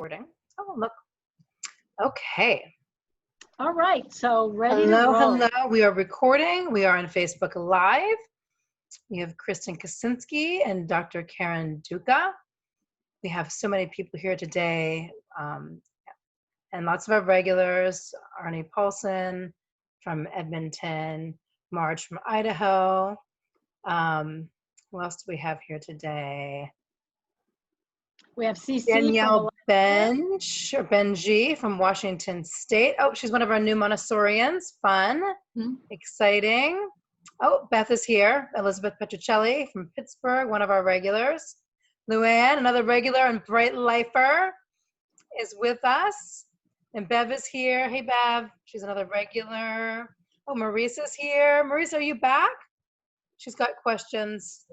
recording. Oh, look. Okay. All right, so ready to roll. Hello. We are recording. We are on Facebook Live. We have Kristen Kaczynski and Dr. Karen Duca. We have so many people here today, and lots of our regulars, Arnie Paulson from Edmonton, Marge from Idaho. Who else do we have here today? We have CC Danielle Benji from Washington State. Oh, she's one of our new Montessorians. Fun, exciting. Oh, Beth is here. Elizabeth Petruccelli from Pittsburgh, one of our regulars. Luann, another regular and bright lifer, is with us. And Bev is here. Hey, Bev. She's another regular. Oh, Maurice here. Maurice, are you back? She's got questions.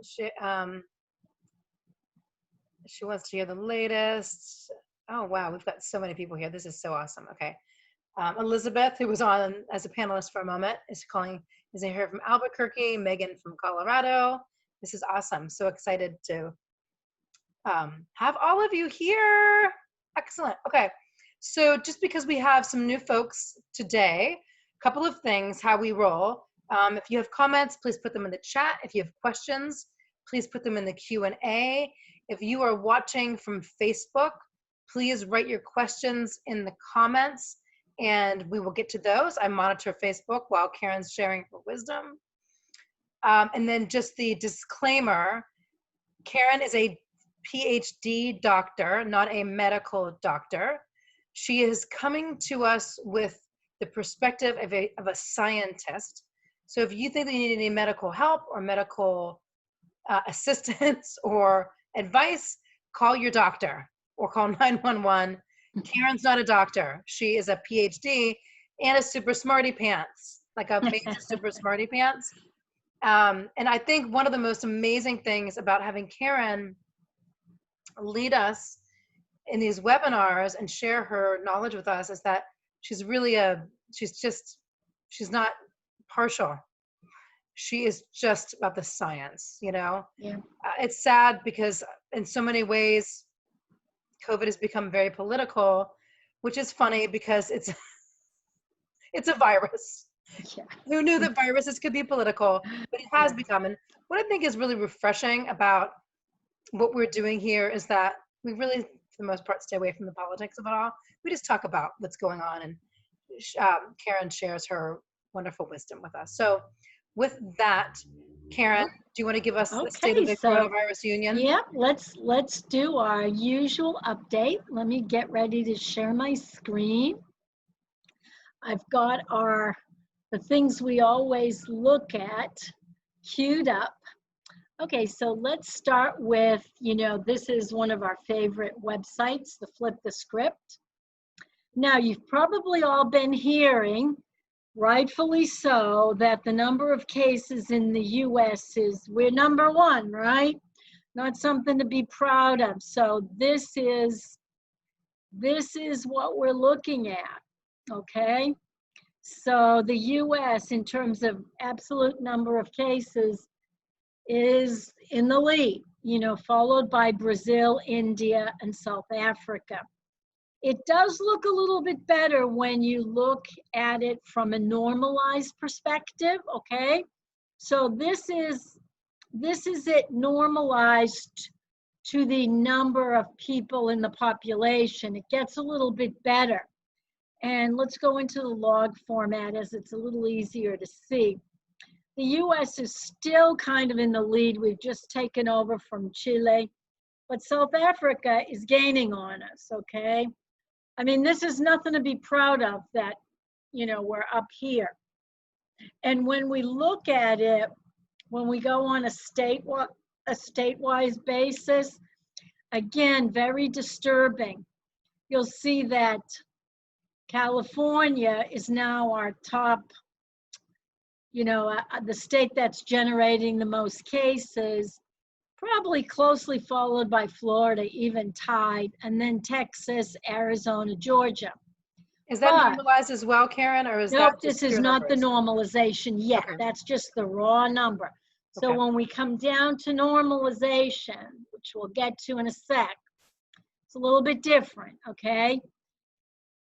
She wants to hear the latest. Oh, wow. We've got so many people here. This is so awesome. Okay. Elizabeth, who was on as a panelist for a moment, is here from Albuquerque. Megan from Colorado. This is awesome. So excited to have all of you here. Excellent. Okay. So just because we have some new folks today, a couple of things, how we roll. If you have comments, please put them in the chat. If you have questions, please put them in the Q&A. If you are watching from Facebook, please write your questions in the comments and we will get to those. I monitor Facebook while Karen's sharing her wisdom. And then just the disclaimer, Karen is a PhD doctor, not a medical doctor. She is coming to us with the perspective of a scientist. So if you think that you need any medical help or medical assistance or advice, call your doctor or call 911. Karen's not a doctor. She is a PhD and a super smarty pants, like a major super smarty pants. And I think one of the most amazing things about having Karen lead us in these webinars and share her knowledge with us is that she's really she's not partial. She is just about the science, you know? Yeah. It's sad because in so many ways, COVID has become very political, which is funny because it's a virus. Yeah. Who knew that viruses could be political? But it has become. And what I think is really refreshing about what we're doing here is that we really, for the most part, stay away from the politics of it all. We just talk about what's going on, and Karen shares her wonderful wisdom with us. So with that, Karen, do you want to give us the state of the coronavirus union? Yeah, let's do our usual update. Let me get ready to share my screen. I've got the things we always look at queued up. Okay, so let's start with, this is one of our favorite websites, the Flip the Script. Now, you've probably all been hearing, rightfully so, that the number of cases in the US we're number one, right? Not something to be proud of. So this is what we're looking at, okay? So the US, in terms of absolute number of cases, is in the lead, followed by Brazil, India, and South Africa. It does look a little bit better when you look at it from a normalized perspective, okay? So this is it normalized to the number of people in the population. It gets a little bit better. And let's go into the log format as it's a little easier to see. The US is still kind of in the lead. We've just taken over from Chile, but South Africa is gaining on us, okay? I mean, this is nothing to be proud of that, we're up here. And when we look at it, when we go on a statewide basis, again, very disturbing. You'll see that California is now our top, the state that's generating the most cases, probably closely followed by Florida, even tied, and then Texas, Arizona, Georgia. Is that normalized as well, Karen, or is nope, that this is not the normalization yet. Okay. That's just the raw number. So when we come down to normalization, which we'll get to in a sec, It's a little bit different, okay?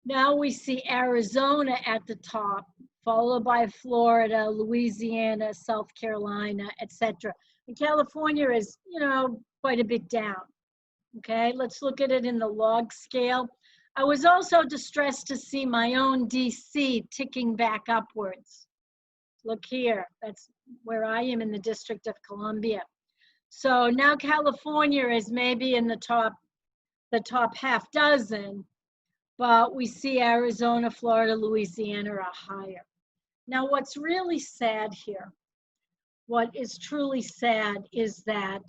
Now we see Arizona at the top, followed by Florida, Louisiana, South Carolina, etc. And California is, you know, quite a bit down. Okay, let's look at it in the log scale. I was also distressed to see my own DC ticking back upwards. Look here, that's where I am in the District of Columbia. So now California is maybe in the top half dozen, but we see Arizona, Florida, Louisiana are higher. Now what's really sad here, what is truly sad is that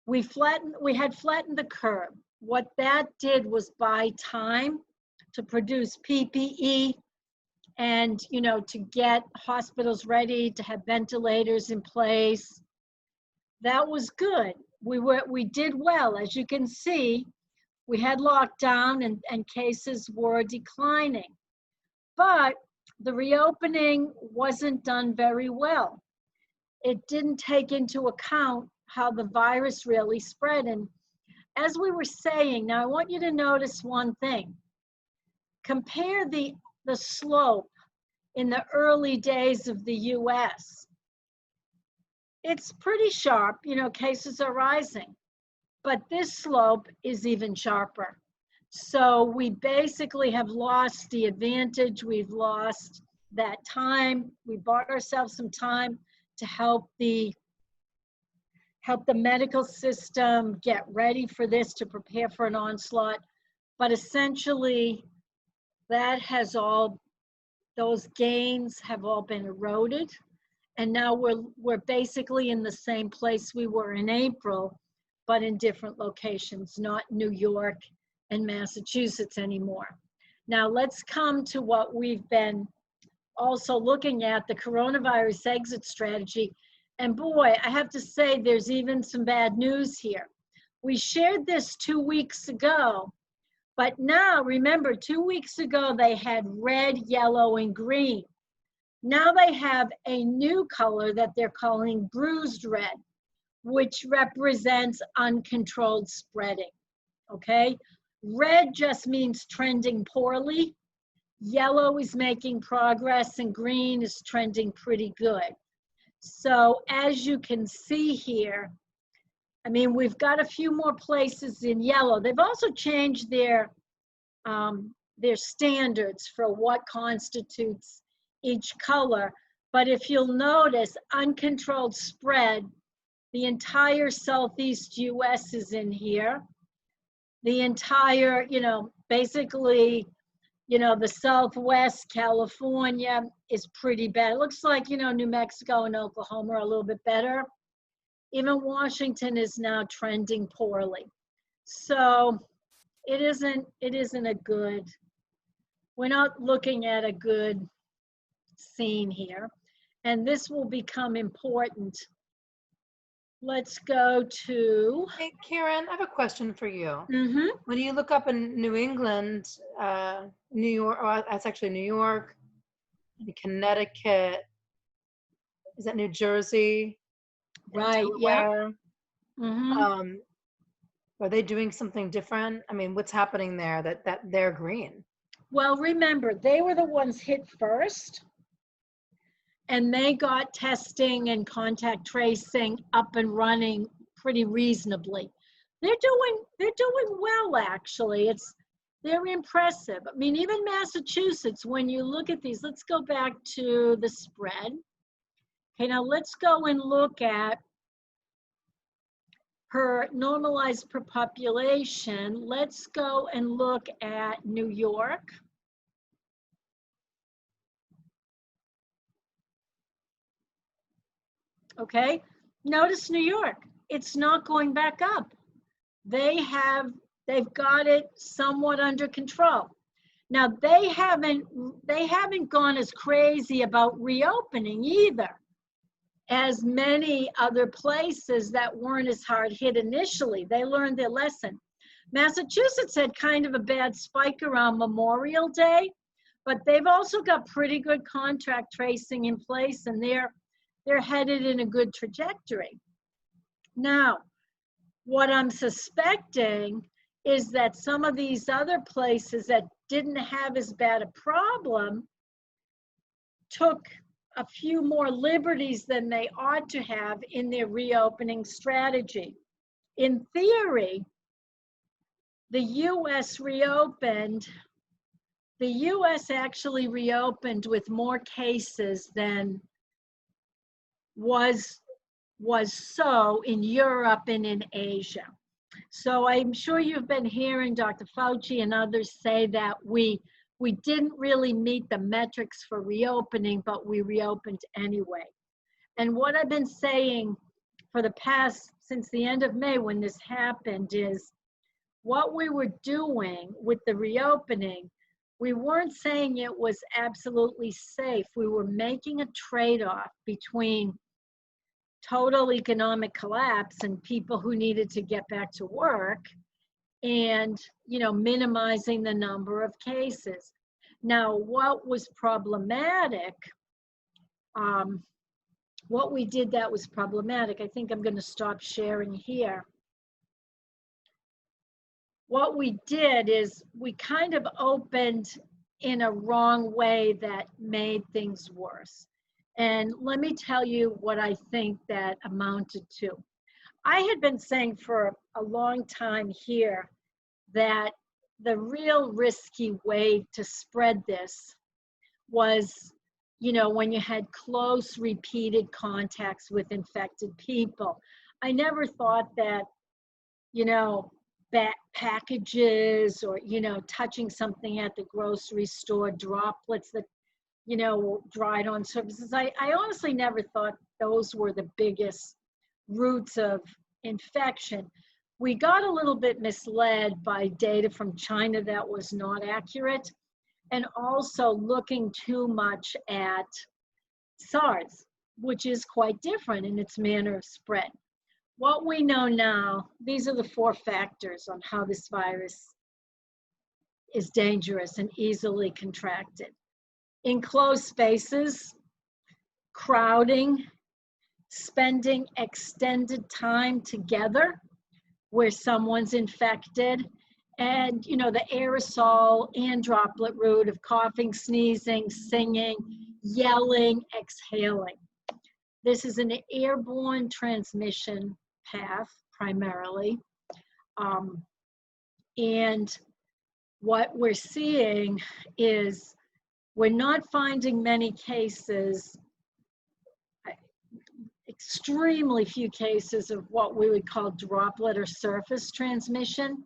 we had flattened the curve. What that did was buy time to produce PPE and, you know, to get hospitals ready, to have ventilators in place. That was good. We did well. As you can see, we had lockdown and cases were declining. But the reopening wasn't done very well. It didn't take into account how the virus really spread. And as we were saying, now I want you to notice one thing. Compare the slope in the early days of the US. It's pretty sharp, you know, cases are rising, but this slope is even sharper. So we basically have lost the advantage. We've lost that time. We bought ourselves some time to help the medical system get ready for this, to prepare for an onslaught. But essentially, those gains have all been eroded. And now we're basically in the same place we were in April, but in different locations, not New York and Massachusetts anymore. Now let's come to what we've been also looking at, the coronavirus exit strategy. And boy, I have to say there's even some bad news here. We shared this 2 weeks ago, but now remember 2 weeks ago they had red, yellow, and green. Now they have a new color that they're calling bruised red, which represents uncontrolled spreading, okay? Red just means trending poorly. Yellow is making progress and green is trending pretty good. So as you can see here, I mean, we've got a few more places in yellow. They've also changed their standards for what constitutes each color. But if you'll notice, uncontrolled spread, the entire Southeast US is in here. The entire, you know, basically, you know, the Southwest California is pretty bad. It looks like, you know, New Mexico and Oklahoma are a little bit better. Even Washington is now trending poorly. So it isn't a good, we're not looking at a good scene here. And this will become important. Let's go to. Hey, Karen, I have a question for you. Mm-hmm. When you look up in New England, New York, oh, that's actually New York, Connecticut, is that New Jersey? Right, yeah. Mm-hmm. Are they doing something different? I mean, what's happening there that they're green? Well, remember, they were the ones hit first, and they got testing and contact tracing up and running pretty reasonably. They're doing well, actually. They're impressive. I mean, even Massachusetts, when you look at these, let's go back to the spread. Okay, now let's go and look at per normalized per population. Let's go and look at New York. Okay, notice New York, it's not going back up. They've got it somewhat under control. Now they haven't gone as crazy about reopening either as many other places that weren't as hard hit initially. They learned their lesson. Massachusetts had kind of a bad spike around Memorial Day, but they've also got pretty good contact tracing in place, and they're headed in a good trajectory. Now, what I'm suspecting is that some of these other places that didn't have as bad a problem took a few more liberties than they ought to have in their reopening strategy. In theory, the US actually reopened with more cases than was so in Europe and in Asia. So I'm sure you've been hearing Dr. Fauci and others say that we didn't really meet the metrics for reopening, but we reopened anyway. And what I've been saying for the past, since the end of May when this happened, is what we were doing with the reopening, we weren't saying it was absolutely safe. We were making a trade-off between total economic collapse and people who needed to get back to work and, you know, minimizing the number of cases. Now, what was problematic, what we did that was problematic, I think I'm going to stop sharing here. What we did is we kind of opened in a wrong way that made things worse. And let me tell you what I think that amounted to. I had been saying for a long time here that the real risky way to spread this was, you know, when you had close repeated contacts with infected people. I never thought that, you know, packages or, you know, touching something at the grocery store, droplets that, you know, dried on surfaces. I honestly never thought those were the biggest routes of infection. We got a little bit misled by data from China that was not accurate, and also looking too much at SARS, which is quite different in its manner of spread. What we know now, these are the 4 factors on how this virus is dangerous and easily contracted. Enclosed spaces, crowding, spending extended time together where someone's infected, and, you know, the aerosol and droplet route of coughing, sneezing, singing, yelling, exhaling. This is an airborne transmission path primarily. And what we're seeing is we're not finding many cases, extremely few cases of what we would call droplet or surface transmission,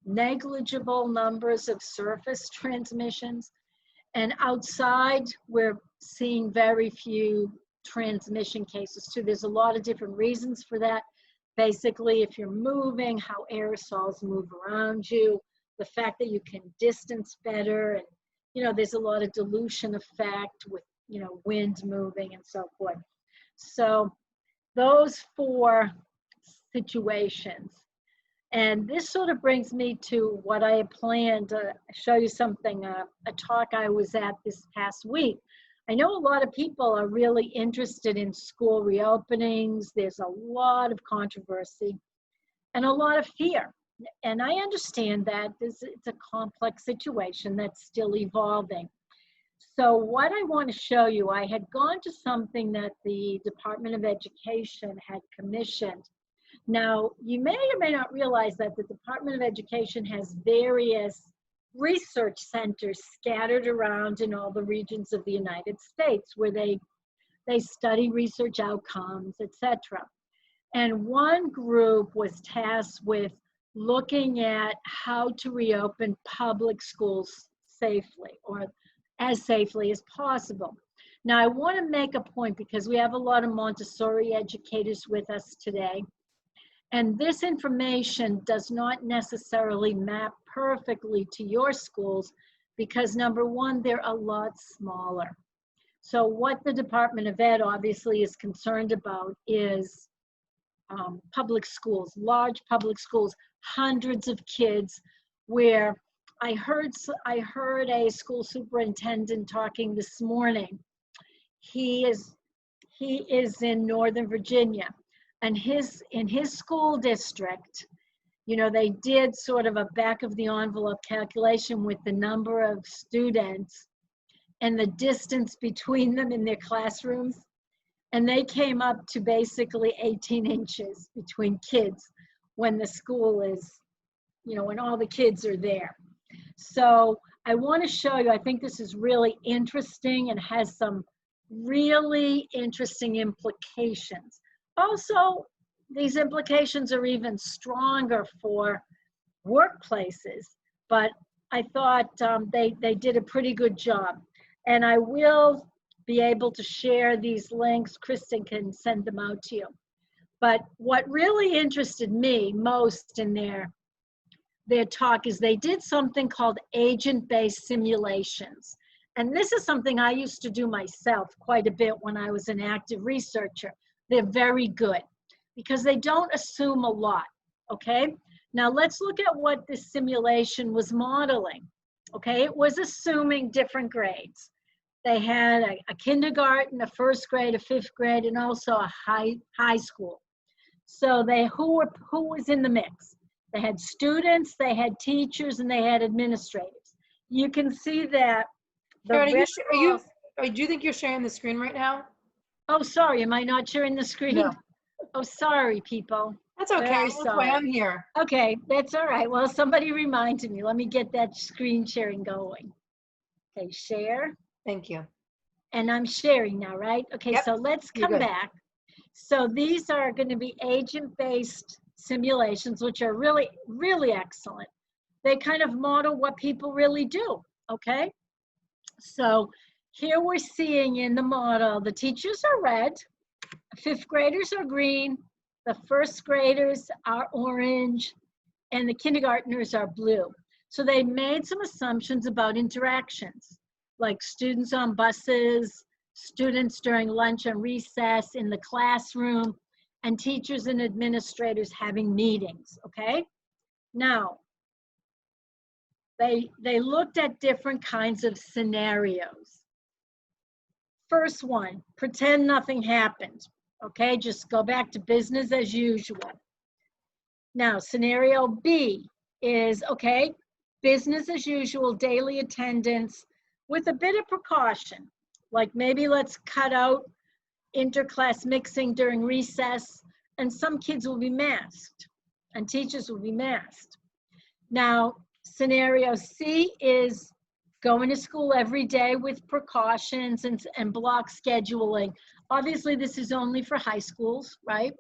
negligible numbers of surface transmissions, and outside we're seeing very few transmission cases too. There's a lot of different reasons for that. Basically, if you're moving, how aerosols move around you, the fact that you can distance better, and, you know, there's a lot of dilution effect with, you know, wind moving and so forth. So those 4 situations. And this sort of brings me to what I had planned to show you something, a talk I was at this past week. I know a lot of people are really interested in school reopenings. There's a lot of controversy and a lot of fear. And I understand that it's a complex situation that's still evolving. So what I want to show you, I had gone to something that the Department of Education had commissioned. Now, you may or may not realize that the Department of Education has various research centers scattered around in all the regions of the United States where they study research outcomes, etc. And one group was tasked with looking at how to reopen public schools safely, or as safely as possible. Now, I want to make a point because we have a lot of Montessori educators with us today. And this information does not necessarily map perfectly to your schools because, number one, they're a lot smaller. So what the Department of Ed obviously is concerned about is public schools, large public schools, hundreds of kids, where I heard a school superintendent talking this morning. He is in Northern Virginia. And in his school district, you know, they did sort of a back of the envelope calculation with the number of students and the distance between them in their classrooms. And they came up to basically 18 inches between kids when the school is, you know, when all the kids are there. So I want to show you, I think this is really interesting and has some really interesting implications. Also, these implications are even stronger for workplaces, but I thought they did a pretty good job. And I will be able to share these links. Kristen can send them out to you. But what really interested me most in their talk is they did something called agent-based simulations. And this is something I used to do myself quite a bit when I was an active researcher. They're very good because they don't assume a lot, okay? Now let's look at what this simulation was modeling, okay? It was assuming different grades. They had a kindergarten, a first grade, a fifth grade, and also a high school. So who was in the mix? They had students, they had teachers, and they had administrators. You can see that. Karen, do you think you're sharing the screen right now? Oh, sorry, am I not sharing the screen? No. Oh, sorry, people. That's okay. That's why I'm here. Okay, that's all right. Well, somebody reminded me. Let me get that screen sharing going. Okay, share. Thank you. And I'm sharing now, right? Okay, yep. So let's come back. So these are going to be agent-based simulations, which are really, really excellent. They kind of model what people really do, okay? So here we're seeing in the model, the teachers are red, fifth graders are green, the first graders are orange, and the kindergartners are blue. So they made some assumptions about interactions, like students on buses, students during lunch and recess in the classroom, and teachers and administrators having meetings, okay? Now, they looked at different kinds of scenarios. First one, pretend nothing happened, okay? Just go back to business as usual. Now, scenario B is, okay, business as usual, daily attendance with a bit of precaution. Like maybe let's cut out interclass mixing during recess, and some kids will be masked and teachers will be masked. Now, scenario C is going to school every day with precautions and block scheduling. Obviously, this is only for high schools, right?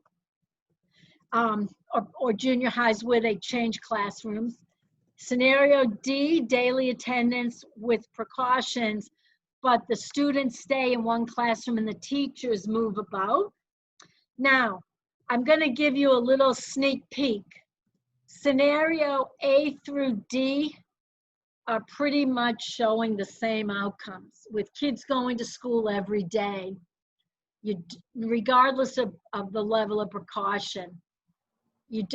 Or junior highs where they change classrooms. Scenario D, daily attendance with precautions, but the students stay in one classroom and the teachers move about. Now, I'm going to give you a little sneak peek. Scenario A through D are pretty much showing the same outcomes with kids going to school every day, regardless of the level of precaution. It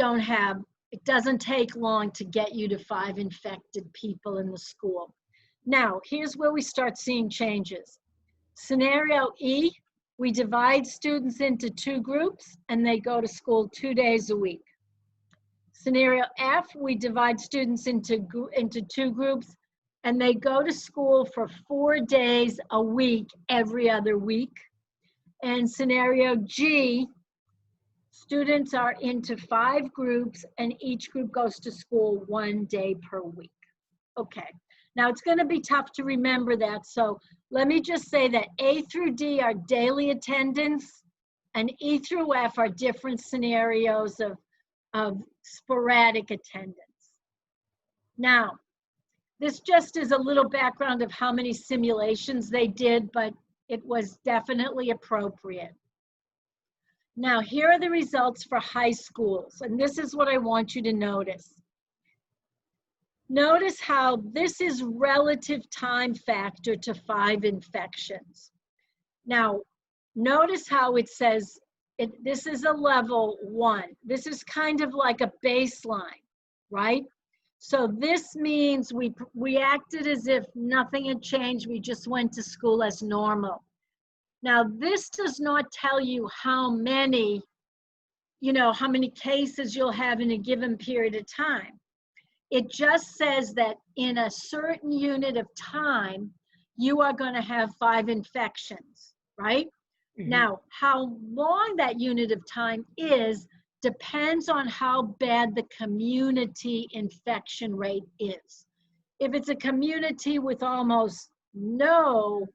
doesn't take long to get you to 5 infected people in the school. Now, here's where we start seeing changes. Scenario E, we divide students into 2 groups and they go to school 2 days a week. Scenario F, we divide students into 2 groups and they go to school for 4 days a week, every other week. And scenario G, students are into 5 groups and each group goes to school 1 day per week. Okay, now it's going to be tough to remember that. So let me just say that A through D are daily attendance and E through F are different scenarios of sporadic attendance. Now, this just is a little background of how many simulations they did, but it was definitely appropriate. Now, here are the results for high schools, and this is what I want you to notice. Notice how this is relative time factor to 5 infections. Now, notice how it says, this is a level 1. This is kind of like a baseline, right? So this means we acted as if nothing had changed. We just went to school as normal. Now, this does not tell you how many you know, how many cases you'll have in a given period of time. It just says that in a certain unit of time, you are going to have 5 infections, right? Mm-hmm. Now, how long that unit of time is depends on how bad the community infection rate is. If it's a community with almost no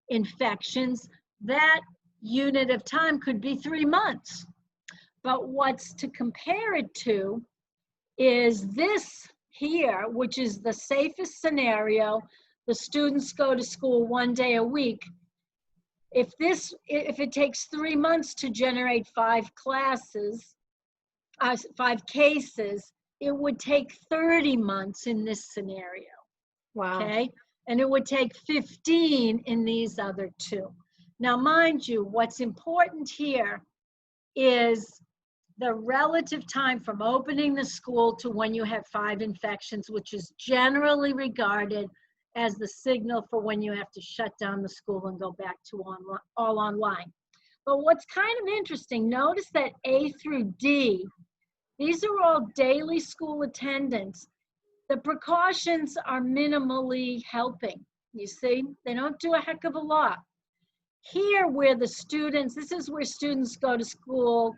infections, that unit of time could be 3 months. But what's to compare it to is this here, which is the safest scenario. The students go to school 1 day a week. If it takes 3 months to generate 5 cases, it would take 30 months in this scenario. Wow. Okay, and it would take 15 in these other 2. Now, mind you, what's important here is the relative time from opening the school to when you have 5 infections, which is generally regarded as the signal for when you have to shut down the school and go back to all online. But what's kind of interesting, notice that A through D, these are all daily school attendance. The precautions are minimally helping. You see, they don't do a heck of a lot. Here where the students, this is where students go to school.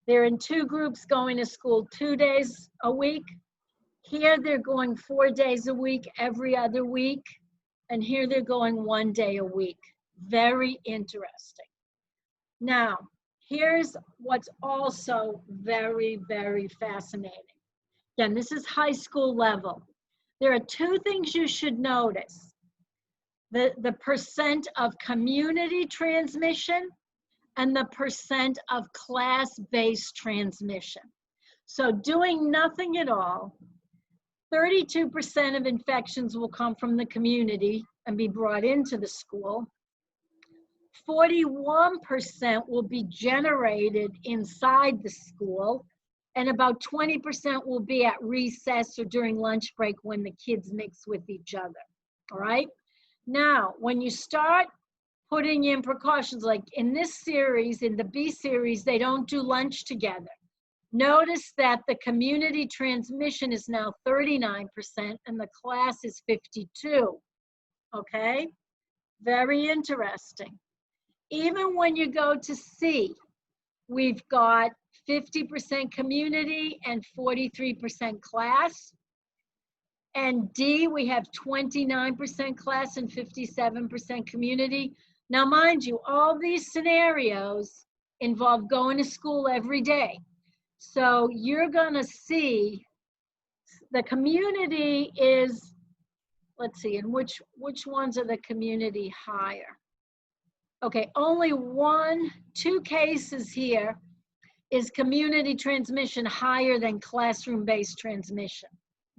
They're in 2 groups going to school 2 days a week. Here they're going 4 days a week, every other week. And here they're going 1 day a week. Very interesting. Now, here's what's also very, very fascinating. Again, this is high school level. There are 2 things you should notice. The percent of community transmission and the percent of class-based transmission. So doing nothing at all, 32% of infections will come from the community and be brought into the school. 41% will be generated inside the school, and about 20% will be at recess or during lunch break when the kids mix with each other, all right? Now, when you start putting in precautions, like in this series, in the B series, they don't do lunch together. Notice that the community transmission is now 39% and the class is 52, okay? Very interesting. Even when you go to C, we've got 50% community and 43% class. And D, we have 29% class and 57% community. Now, mind you, all these scenarios involve going to school every day. So you're gonna see the community is, let's see, and which ones are the community higher? Okay, only 2 cases here is community transmission higher than classroom-based transmission,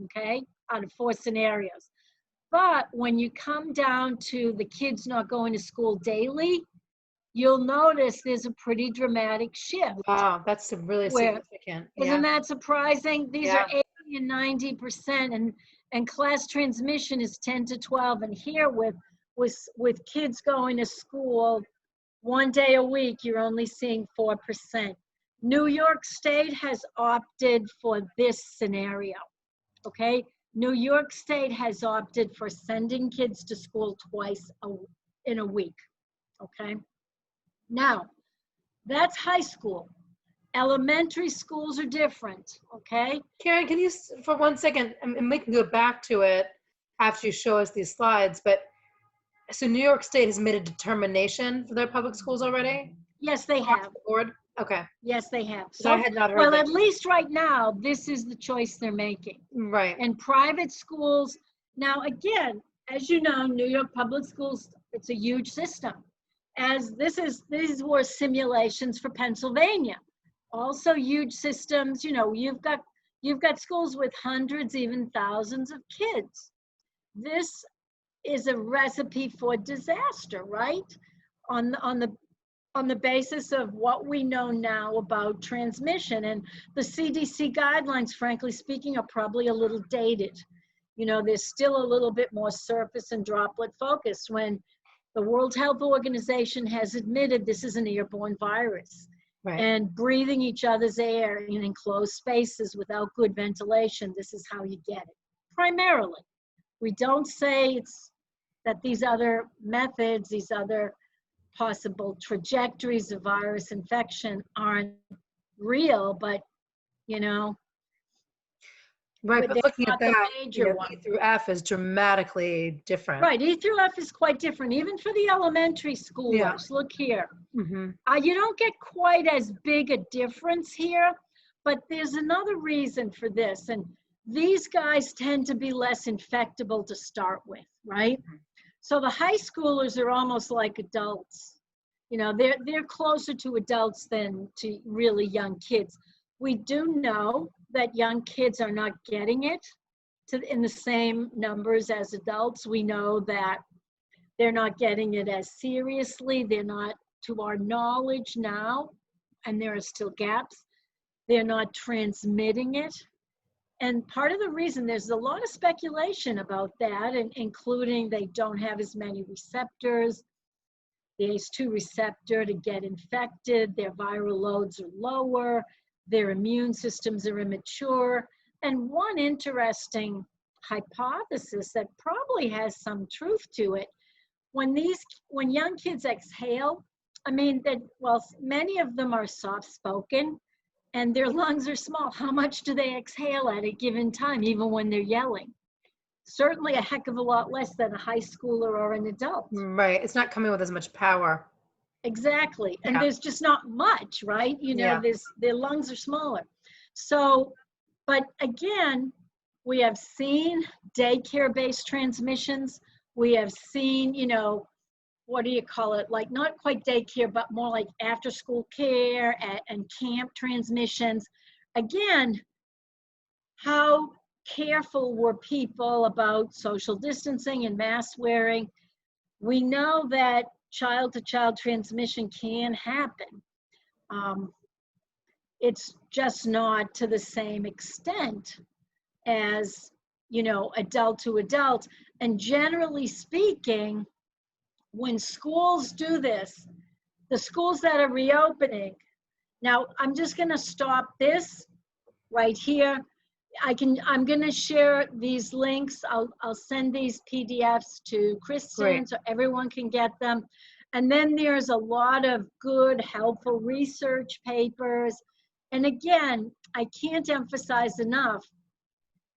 okay, out of 4 scenarios. But when you come down to the kids not going to school daily, you'll notice there's a pretty dramatic shift. Wow, that's really significant. Isn't that surprising? These are 80 and 90%, and class transmission is 10 to 12. And here with kids going to school 1 day a week, you're only seeing 4%. New York State has opted for this scenario, okay? New York State has opted for sending kids to school twice in a week, okay? Now, that's high school. Elementary schools are different, okay? Karen, can you, for 1 second, and we can go back to it after you show us these slides, but so New York State has made a determination for their public schools already? Yes, they have. The board? Okay. Yes, they have. So I had not heard well, that. At least right now, this is the choice they're making. Right. And private schools, now again, as you know, New York public schools, it's a huge system. These were simulations for Pennsylvania. Also huge systems, you know, you've got schools with hundreds, even thousands of kids. This is a recipe for disaster, right? On the basis of what we know now about transmission. And the CDC guidelines, frankly speaking, are probably a little dated. You know, there's still a little bit more surface and droplet focused when the World Health Organization has admitted this is an airborne virus. Right. and breathing each other's air in enclosed spaces without good ventilation. This is how you get it. Primarily, we don't say it's that these other methods, these other possible trajectories of virus infection aren't real, but you know, Right, they're but looking at not the that, major E one. through F is dramatically different. Right, E through F is quite different, even for the elementary schoolers. Yeah. Look here. Mm-hmm. You don't get quite as big a difference here, but there's another reason for this. And these guys tend to be less infectable to start with, right? So the high schoolers are almost like adults. You know, they're closer to adults than to really young kids. We do know that young kids are not getting it in the same numbers as adults. We know that they're not getting it as seriously. They're not, to our knowledge now, and there are still gaps, they're not transmitting it. And part of the reason, there's a lot of speculation about that, and including they don't have as many receptors, the ACE2 receptor to get infected, their viral loads are lower, their immune systems are immature. And one interesting hypothesis that probably has some truth to it, when young kids exhale, I mean, many of them are soft-spoken and their lungs are small. How much do they exhale at a given time, even when they're yelling? Certainly a heck of a lot less than a high schooler or an adult. Right, it's not coming with as much power. Exactly, and Yeah. there's just not much, right? You know, Yeah. their lungs are smaller. So, but again, we have seen daycare-based transmissions. We have seen, you know, what do you call it? Like not quite daycare, but more like after-school care and camp transmissions. Again, how careful were people about social distancing and mask wearing? We know that child-to-child transmission can happen. It's just not to the same extent as, you know, adult to adult. And generally speaking, when schools do this, the schools that are reopening, now I'm just gonna stop this right here. I'm gonna share these links. I'll send these PDFs to Kristen Great. so everyone can get them. And then there's a lot of good, helpful research papers. And again, I can't emphasize enough,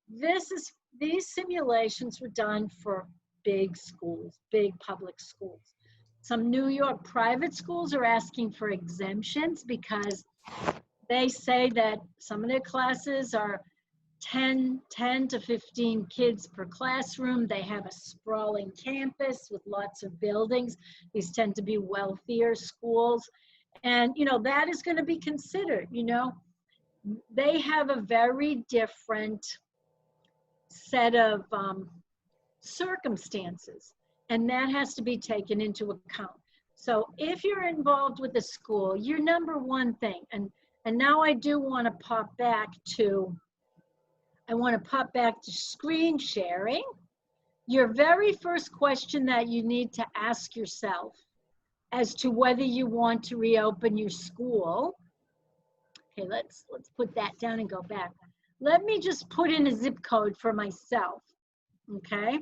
these simulations were done for big schools, big public schools. Some New York private schools are asking for exemptions because they say that some of their classes are 10 to 15 kids per classroom. They have a sprawling campus with lots of buildings. These tend to be wealthier schools. And, you know, that is going to be considered, you know. They have a very different set of circumstances, and that has to be taken into account. So if you're involved with the school, your number one thing, and now I do want to pop back to screen sharing. Your very first question that you need to ask yourself as to whether you want to reopen your school. Okay, let's put that down and go back. Let me just put in a zip code for myself, okay?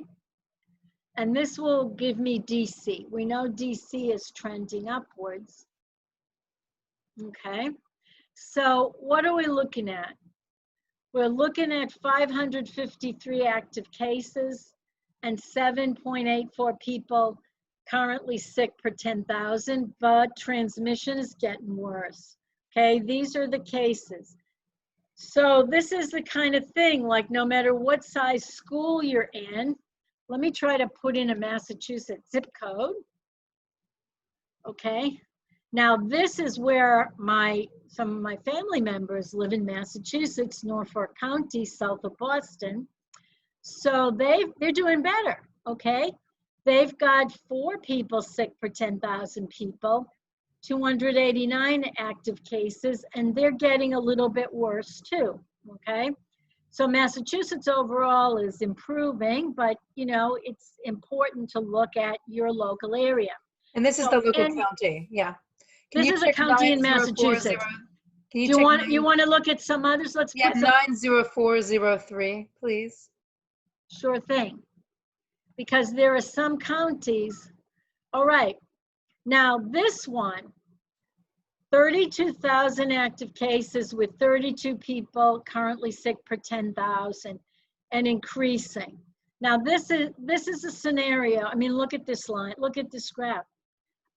And this will give me DC. We know DC is trending upwards, okay? So what are we looking at? We're looking at 553 active cases and 7.84 people currently sick per 10,000, but transmission is getting worse. Okay, these are the cases. So this is the kind of thing, like no matter what size school you're in, let me try to put in a Massachusetts zip code. Okay, now this is where some of my family members live in Massachusetts, Norfolk County, south of Boston. So they're doing better, okay? They've got 4 people sick per 10,000 people, 289 active cases, and they're getting a little bit worse too, okay? So Massachusetts overall is improving, but you know, it's important to look at your local area. And this is the local county, yeah. This is a county in Massachusetts. Can you Do you want to look at some others? Let's yeah, put some. 90403, please. Sure thing. Because there are some counties. All right. Now this one, 32,000 active cases with 32 people currently sick per 10,000 and increasing. Now this is a scenario. I mean, look at this line. Look at this graph.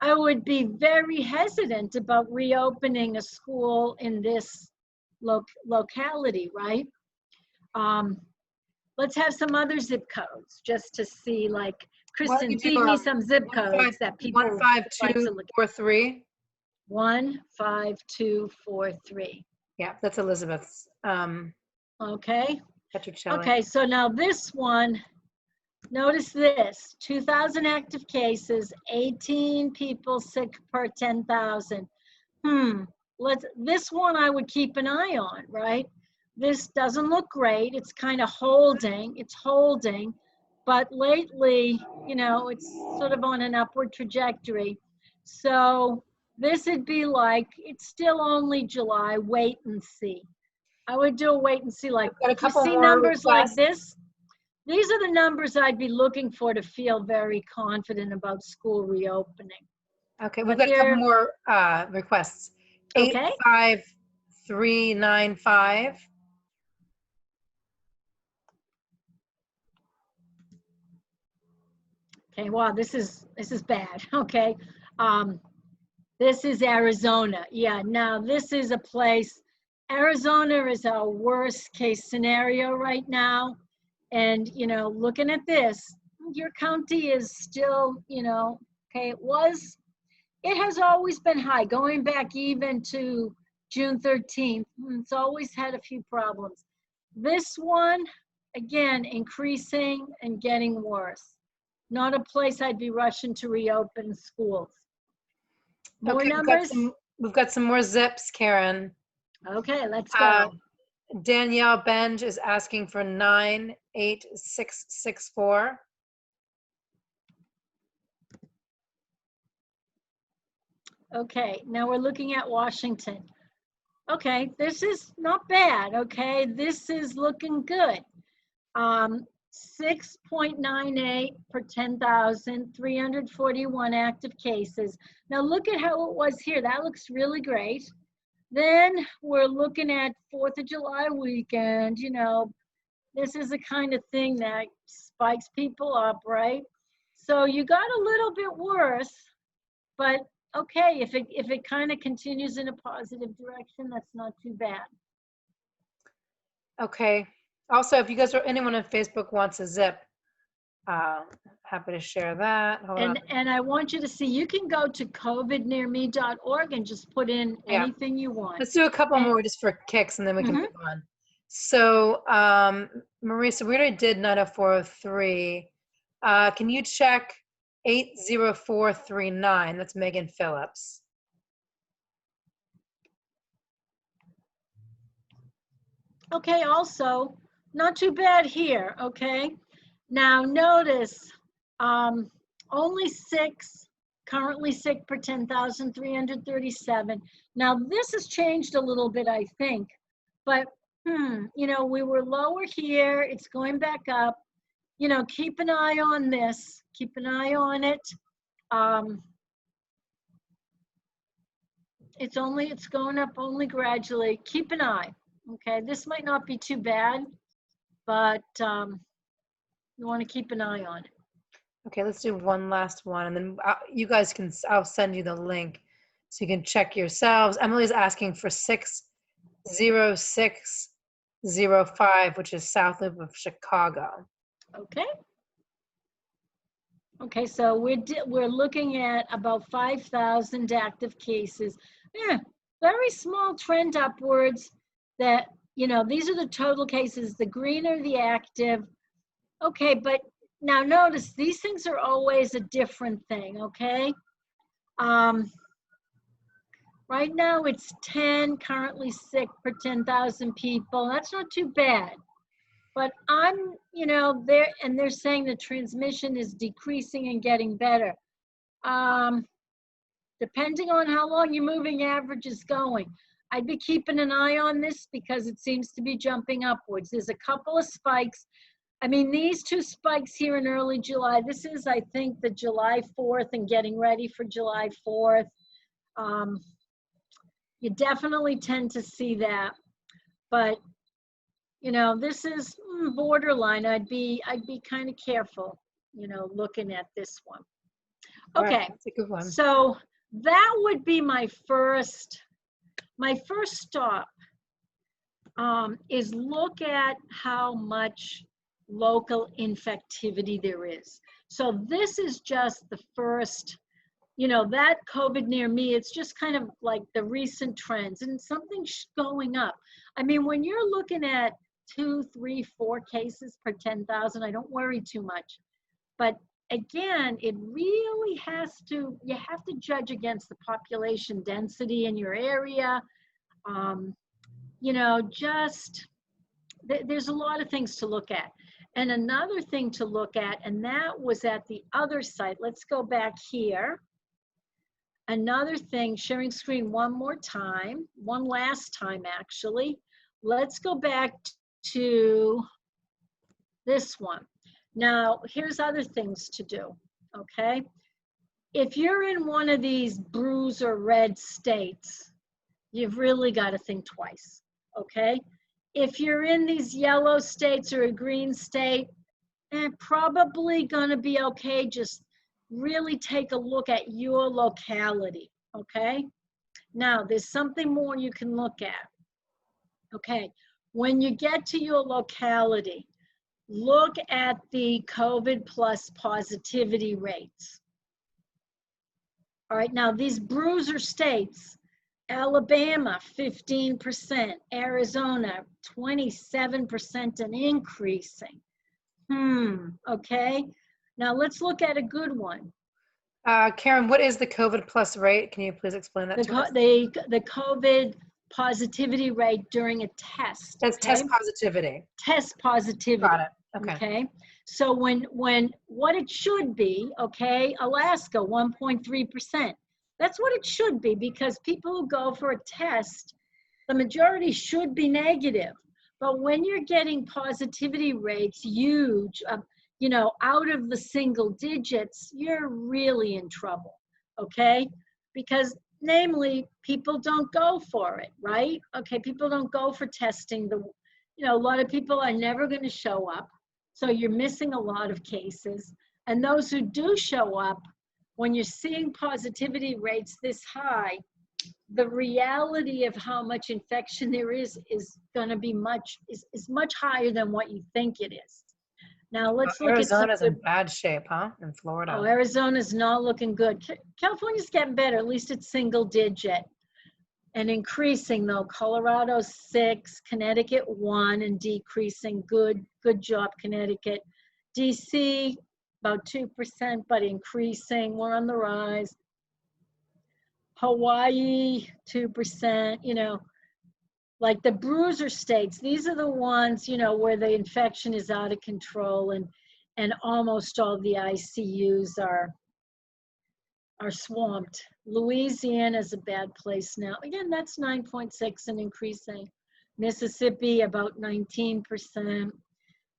I would be very hesitant about reopening a school in this locality, right? Let's have some other zip codes just to see, like, Kristen, feed me some zip codes that people 15243. 15243. Yeah, that's Elizabeth's. Okay. Petricelli. Okay, so now this one, notice this, 2,000 active cases, 18 people sick per 10,000. This one I would keep an eye on, right? This doesn't look great. It's kind of holding, but lately, you know, it's sort of on an upward trajectory. So this would be like, it's still only July, wait and see. I would do a wait and see, like, if you see numbers like this, these are the numbers I'd be looking for to feel very confident about school reopening. Okay, we've got a couple more requests. Okay. 85395. Okay, wow, this is bad. Okay. This is Arizona. Yeah, now this is a place, Arizona is our worst case scenario right now. And, you know, looking at this, your county is still, you know, okay, it has always been high, going back even to June 13th. It's always had a few problems. This one, again, increasing and getting worse. Not a place I'd be rushing to reopen schools. More numbers? We've got some more zips, Karen. Okay, let's go. Danielle Benj is asking for 98664. Okay, now we're looking at Washington. Okay, this is not bad, okay? This is looking good. 6.98 per 10,000, 341 active cases. Now look at how it was here. That looks really great. Then we're looking at 4th of July weekend. You know, this is the kind of thing that spikes people up, right? So you got a little bit worse, but okay, if it kind of continues in a positive direction, that's not too bad. Okay. Also, if you guys or anyone on Facebook wants a zip, happy to share that. And I want you to see, you can go to covidnearme.org and just put in anything you want. Let's do a couple more just for kicks, and then we can move on. So, Marisa, we already did 90403. Can you check 80439? That's Megan Phillips. Okay, also, not too bad here, okay? Now notice, only 6 currently sick per 10,337. Now this has changed a little bit, I think, but you know, we were lower here, it's going back up. You know, keep an eye on this, keep an eye on it. It's going up only gradually. Keep an eye, okay? This might not be too bad, but you want to keep an eye on it. Okay, let's do one last one, and then you guys can, I'll send you the link so you can check yourselves. Emily's asking for 60605, which is south of Chicago. Okay. Okay, so we're looking at about 5,000 active cases. Yeah, very small trend upwards. That, you know, these are the total cases. The green are the active. Okay, but now notice these things are always a different thing, okay? Right now it's 10 currently sick per 10,000 people. That's not too bad. But you know, they're saying the transmission is decreasing and getting better. depending on how long your moving average is going. I'd be keeping an eye on this because it seems to be jumping upwards. There's a couple of spikes. I mean, these two spikes here in early July, this is, I think, the July 4th and getting ready for July 4th. You definitely tend to see that. But, you know, this is borderline. I'd be kind of careful, you know, looking at this one. Okay, right, that's a good one. So that would be my first stop, is look at how much local infectivity there is. So this is just the first, you know, that COVID near me, it's just kind of like the recent trends and something's going up. I mean, when you're looking at 2, 3, 4 cases per 10,000, I don't worry too much. But again, it really you have to judge against the population density in your area. You know, just, there's a lot of things to look at. And another thing to look at, and that was at the other site. Let's go back here. Another thing, sharing screen one last time actually. Let's go back to this one. Now, here's other things to do, okay? If you're in one of these bruise or red states, you've really got to think twice, okay? If you're in these yellow states or a green state, probably gonna be okay. Just really take a look at your locality, okay? Now, there's something more you can look at, okay? When you get to your locality, look at the COVID plus positivity rates. All right, now these bruiser states, Alabama, 15%, Arizona, 27% and increasing. Okay. Now let's look at a good one. Karen, what is the COVID plus rate? Can you please explain that to us? The COVID positivity rate during a test. That's okay? test positivity. Test positivity. Got it. Okay. Okay. So when what it should be, okay, Alaska, 1.3%. That's what it should be, because people who go for a test, the majority should be negative. But when you're getting positivity rates huge, you know, out of the single digits, you're really in trouble, okay? Because namely, people don't go for it, right? Okay, people don't go for testing. You know, a lot of people are never going to show up. So you're missing a lot of cases. And those who do show up, when you're seeing positivity rates this high, the reality of how much infection there is going to be much higher than what you think it is. Now let's look at Arizona's in bad shape, huh? In Florida. Oh, Arizona's not looking good. California's getting better. At least it's single digit and increasing though. Colorado 6, Connecticut 1, and decreasing. Good job, Connecticut. DC about 2%, but increasing. We're on the rise. Hawaii 2%. You know, like the bruiser states, these are the ones, you know, where the infection is out of control and almost all the ICUs are swamped. Louisiana's a bad place now. Again, that's 9.6 and increasing. Mississippi, about 19%.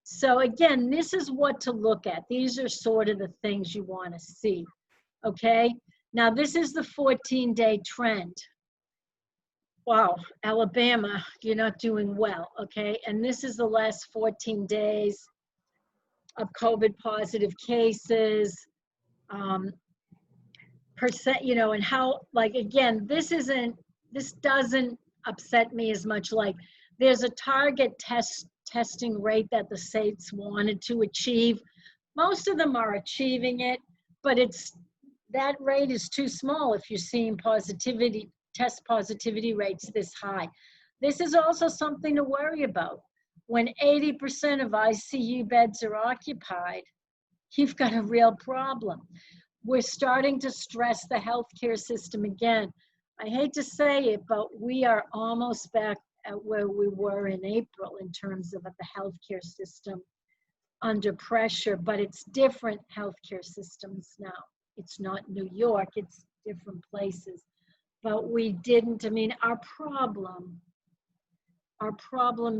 So again, this is what to look at. These are sort of the things you want to see, okay? Now, this is the 14-day trend. Wow, Alabama, you're not doing well, okay? And this is the last 14 days of COVID positive cases, percent, you know, and how, like, again, this doesn't upset me as much. Like, there's a target testing rate that the states wanted to achieve. Most of them are achieving it, but that rate is too small if you're seeing test positivity rates this high. This is also something to worry about. When 80% of ICU beds are occupied, you've got a real problem. We're starting to stress the healthcare system again. I hate to say it, but we are almost back at where we were in April in terms of the healthcare system under pressure, but it's different healthcare systems now. It's not New York, it's different places. But we didn't, I mean, our problem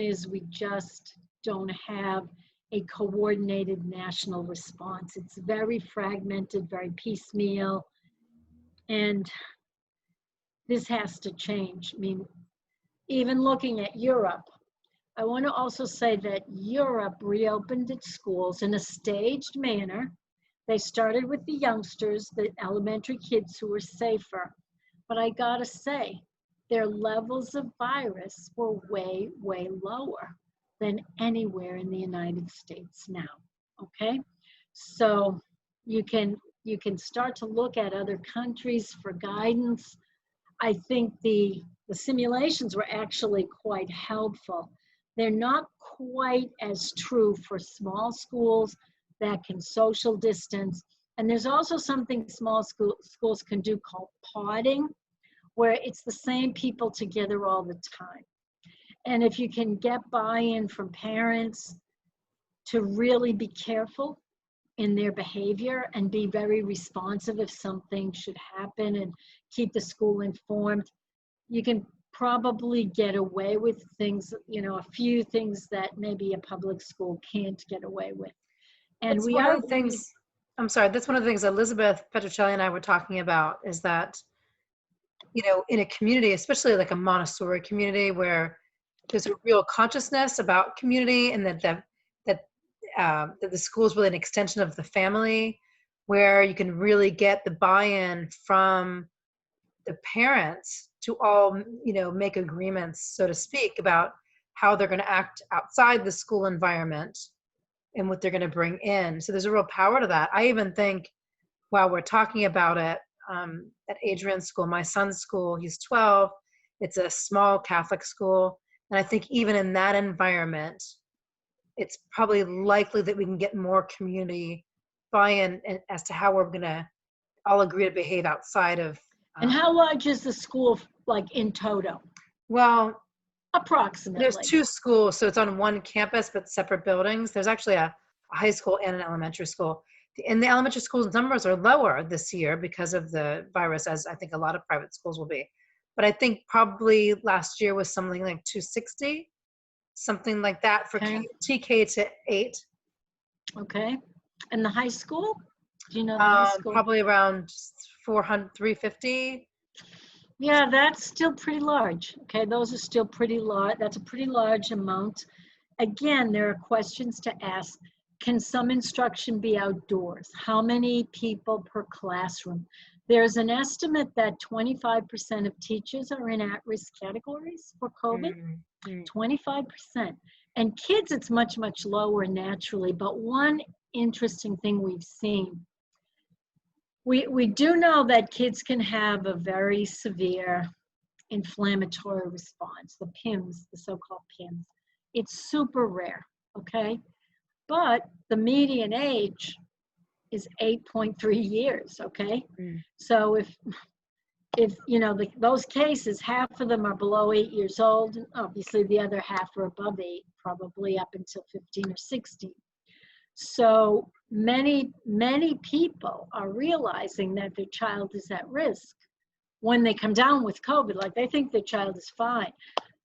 is we just don't have a coordinated national response. It's very fragmented, very piecemeal, and this has to change. I mean, even looking at Europe, I want to also say that Europe reopened its schools in a staged manner. They started with the youngsters, the elementary kids who were safer. But I gotta say, their levels of virus were way, way lower than anywhere in the United States now, okay? So you can start to look at other countries for guidance. I think the simulations were actually quite helpful. They're not quite as true for small schools that can social distance. And there's also something small schools can do called podding, where it's the same people together all the time. And if you can get buy-in from parents to really be careful in their behavior and be very responsive if something should happen and keep the school informed, you can probably get away with things, you know, a few things that maybe a public school can't get away with. And That's one of the things, I'm sorry, that's one of the things Elizabeth Petruccelli and I were talking about, is that, you know, in a community, especially like a Montessori community where there's a real consciousness about community, and that the school is really an extension of the family, where you can really get the buy-in from the parents to all, you know, make agreements, so to speak, about how they're going to act outside the school environment and what they're going to bring in. So there's a real power to that. I even think, while we're talking about it, at Adrian's school, my son's school, he's 12, it's a small Catholic school. And I think even in that environment, it's probably likely that we can get more community buy-in as to how we're going to all agree to behave outside of. And how large is the school, like in total? Well, approximately. There's 2 schools, so it's on one campus, but separate buildings. There's actually a high school and an elementary school. And the elementary schools numbers are lower this year because of the virus, as I think a lot of private schools will be. But I think probably last year was something like 260, something like that for TK to 8. Okay. And the high school? Do you know the high school? Probably around 400, 350. Yeah, that's still pretty large. Okay, those are still pretty large. That's a pretty large amount. Again, there are questions to ask. Can some instruction be outdoors? How many people per classroom? There's an estimate that 25% of teachers are in at-risk categories for COVID. 25%. And kids, it's much, much lower naturally. But one interesting thing we've seen, we do know that kids can have a very severe inflammatory response, the PIMS, the so-called PIMS. It's super rare, okay? But the median age is 8.3 years, okay? So if you know, those cases, half of them are below 8 years old, and obviously the other half are above 8, probably up until 15 or 16. So many people are realizing that their child is at risk when they come down with COVID. Like, they think their child is fine.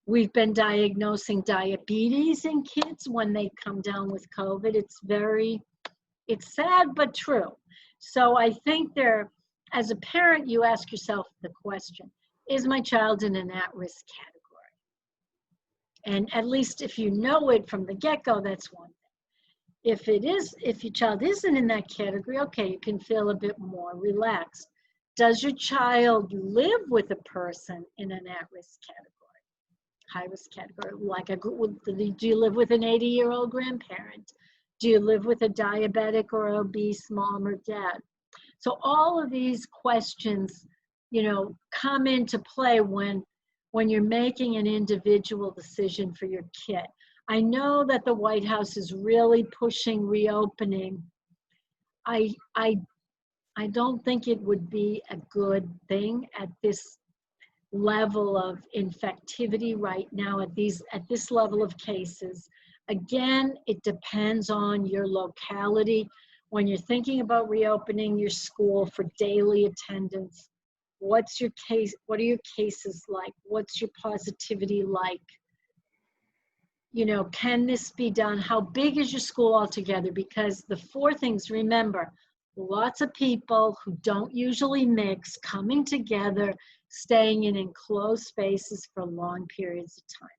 We've been diagnosing diabetes in kids when they come down with COVID. It's sad but true. So I think as a parent, you ask yourself the question, is my child in an at-risk category? And at least if you know it from the get-go, that's one thing. If your child isn't in that category, okay, you can feel a bit more relaxed. Does your child live with a person in an at-risk category? High-risk category, like do you live with an 80-year-old grandparent? Do you live with a diabetic or obese mom or dad? So all of these questions, you know, come into play when you're making an individual decision for your kid. I know that the White House is really pushing reopening. I don't think it would be a good thing at this level of infectivity right now, at this level of cases. Again, it depends on your locality. When you're thinking about reopening your school for daily attendance, What's your case? What are your cases like? What's your positivity like? You know, can this be done? How big is your school altogether? Because the 4 things, remember, lots of people who don't usually mix, coming together, staying in enclosed spaces for long periods of time.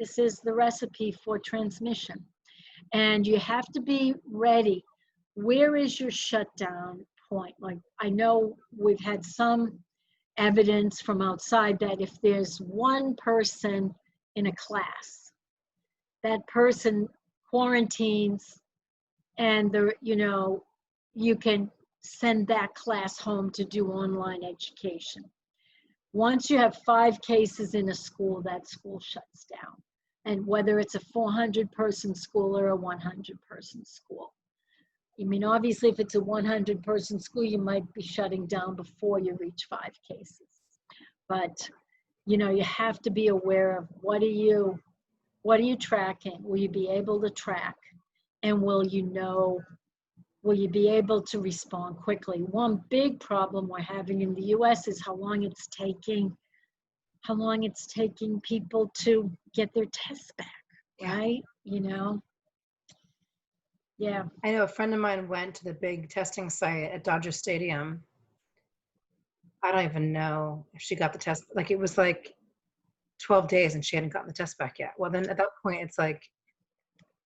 This is the recipe for transmission. And you have to be ready. Where is your shutdown point? Like, I know we've had some evidence from outside that if there's one person in a class, that person quarantines, and you can send that class home to do online education. Once you have 5 cases in a school, that school shuts down. And whether it's a 400-person school or a 100-person school. I mean, obviously, if it's a 100-person school, you might be shutting down before you reach 5 cases. But, you know, you have to be aware of what are you tracking? Will you be able to track? And will you be able to respond quickly? One big problem we're having in the US is how long it's taking people to get their tests back, right? You know? Yeah. I know a friend of mine went to the big testing site at Dodger Stadium. I don't even know if she got the test. Like, it was like 12 days and she hadn't gotten the test back yet. Well, then at that point, it's like,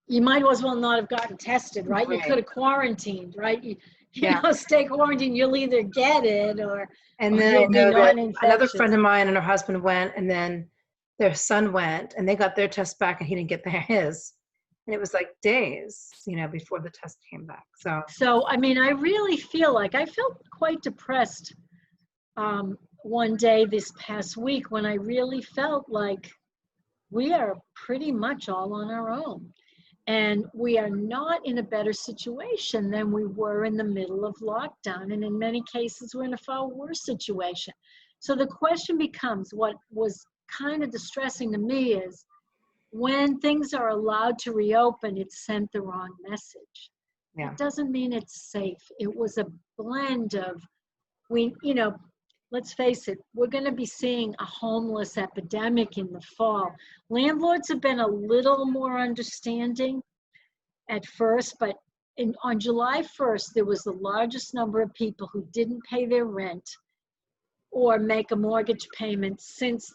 you might as well not have gotten tested, right? You could have quarantined, right? You know, stay quarantined. You'll either get it or then you'll be non-infectious. another friend of mine and her husband went, and then their son went, and they got their test back, and he didn't get his. And it was like days, you know, before the test came back. So I mean, I really feel like I felt quite depressed one day this past week when I really felt like we are pretty much all on our own. And we are not in a better situation than we were in the middle of lockdown. And in many cases, we're in a far worse situation. So the question becomes, what was kind of distressing to me is when things are allowed to reopen, it sent the wrong message. It doesn't mean it's safe. It was a blend of, let's face it, we're going to be seeing a homeless epidemic in the fall. Landlords have been a little more understanding at first, but on July 1st, there was the largest number of people who didn't pay their rent or make a mortgage payment since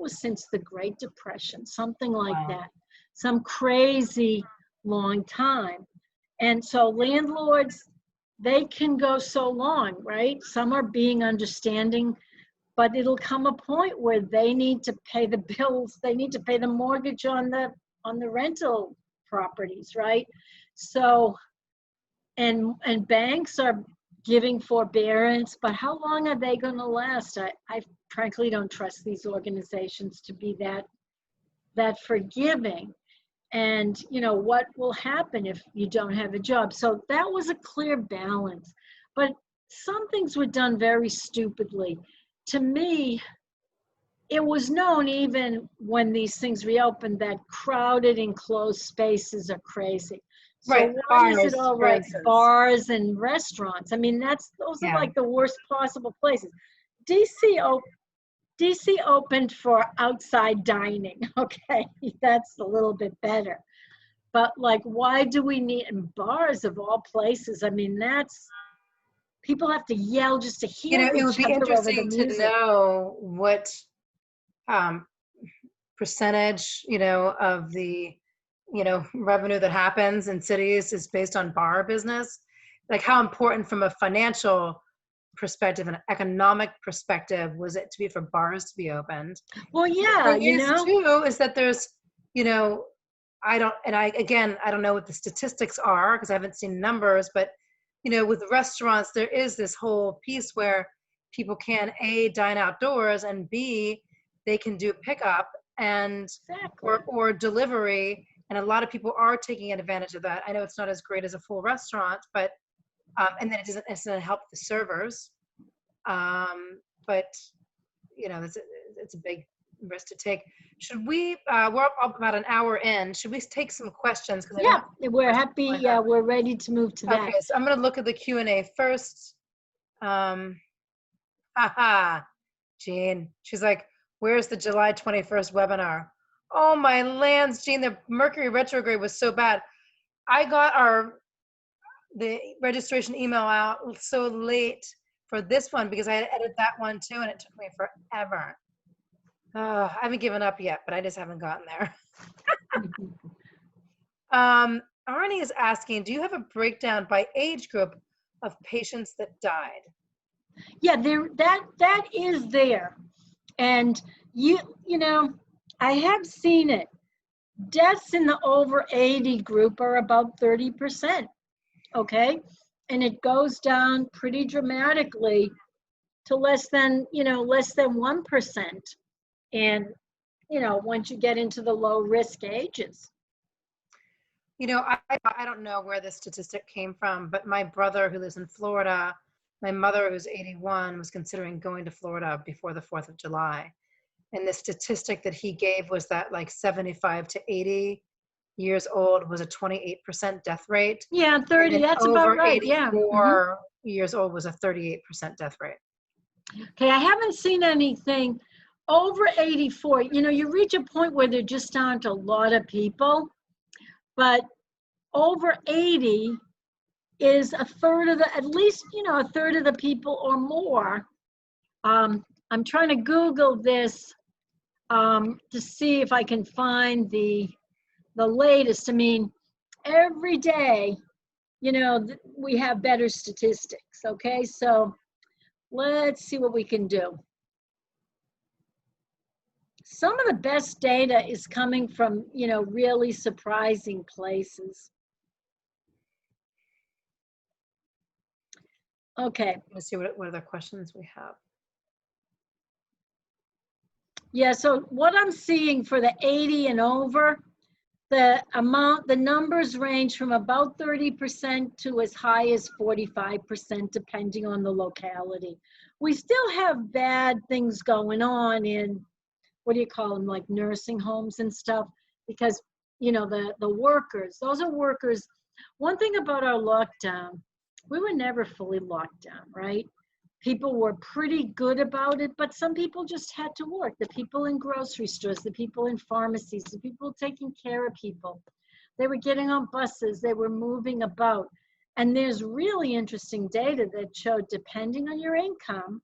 since the Great Depression, something like that, some crazy long time. And so landlords, they can go so long, right? Some are being understanding, but it'll come a point where they need to pay the bills. They need to pay the mortgage on the rental properties, right? So, and banks are giving forbearance, but how long are they going to last? I frankly don't trust these organizations to be that forgiving. And, you know, what will happen if you don't have a job? So that was a clear balance. But some things were done very stupidly. To me, it was known even when these things reopened that crowded, enclosed spaces are crazy. So why is it all right? Bars and restaurants. I mean, those are like the worst possible places. DC opened for outside dining, okay? That's a little bit better. But like, why do we need, and bars of all places, I mean, people have to yell just to hear each other. It would be interesting to know what percentage, of the, revenue that happens in cities is based on bar business. Like, how important from a financial perspective and economic perspective was it to be for bars to be opened? Well, yeah, too, is that there's, I don't know what the statistics are because I haven't seen numbers, but with restaurants, there is this whole piece where people can A, dine outdoors, and B, they can do pickup and or delivery, and a lot of people are taking advantage of that. I know it's not as great as a full restaurant, but and then it doesn't necessarily help the servers, but it's a big risk to take. Should we? We're up about an hour in. Should we take some questions? Yeah, we're happy. Yeah, we're ready to move to that. Okay, so I'm going to look at the Q&A first. Haha, Jean. She's like, where's the July 21st webinar? Oh my lands, Jean, the Mercury retrograde was so bad. I got the registration email out so late for this one because I had to edit that one too, and it took me forever. I haven't given up yet, but I just haven't gotten there. Arnie is asking, do you have a breakdown by age group of patients that died? Yeah, that is there. And you know, I have seen it. Deaths in the over 80 group are about 30%. Okay? And it goes down pretty dramatically to less than 1%. And once you get into the low risk ages. I don't know where this statistic came from, but my brother who lives in Florida, my mother who's 81 was considering going to Florida before the 4th of July. And the statistic that he gave was that like 75 to 80 years old was a 28% death rate. Yeah, 30, that's about right, yeah. 84 years old was a 38% death rate. Okay, I haven't seen anything over 84. You reach a point where there just aren't a lot of people, but over 80 is a third of at least a third of the people or more. I'm trying to Google this to see if I can find the latest. I mean, every day, we have better statistics. Okay, so let's see what we can do. Some of the best data is coming from, really surprising places. Okay. Let's see what other questions we have. Yeah, so what I'm seeing for the 80 and over, the numbers range from about 30% to as high as 45%, depending on the locality. We still have bad things going on in, what do you call them, like nursing homes and stuff, because, the workers, those are workers. One thing about our lockdown, we were never fully locked down, right? People were pretty good about it, but some people just had to work. The people in grocery stores, the people in pharmacies, the people taking care of people. They were getting on buses, they were moving about. And there's really interesting data that showed, depending on your income,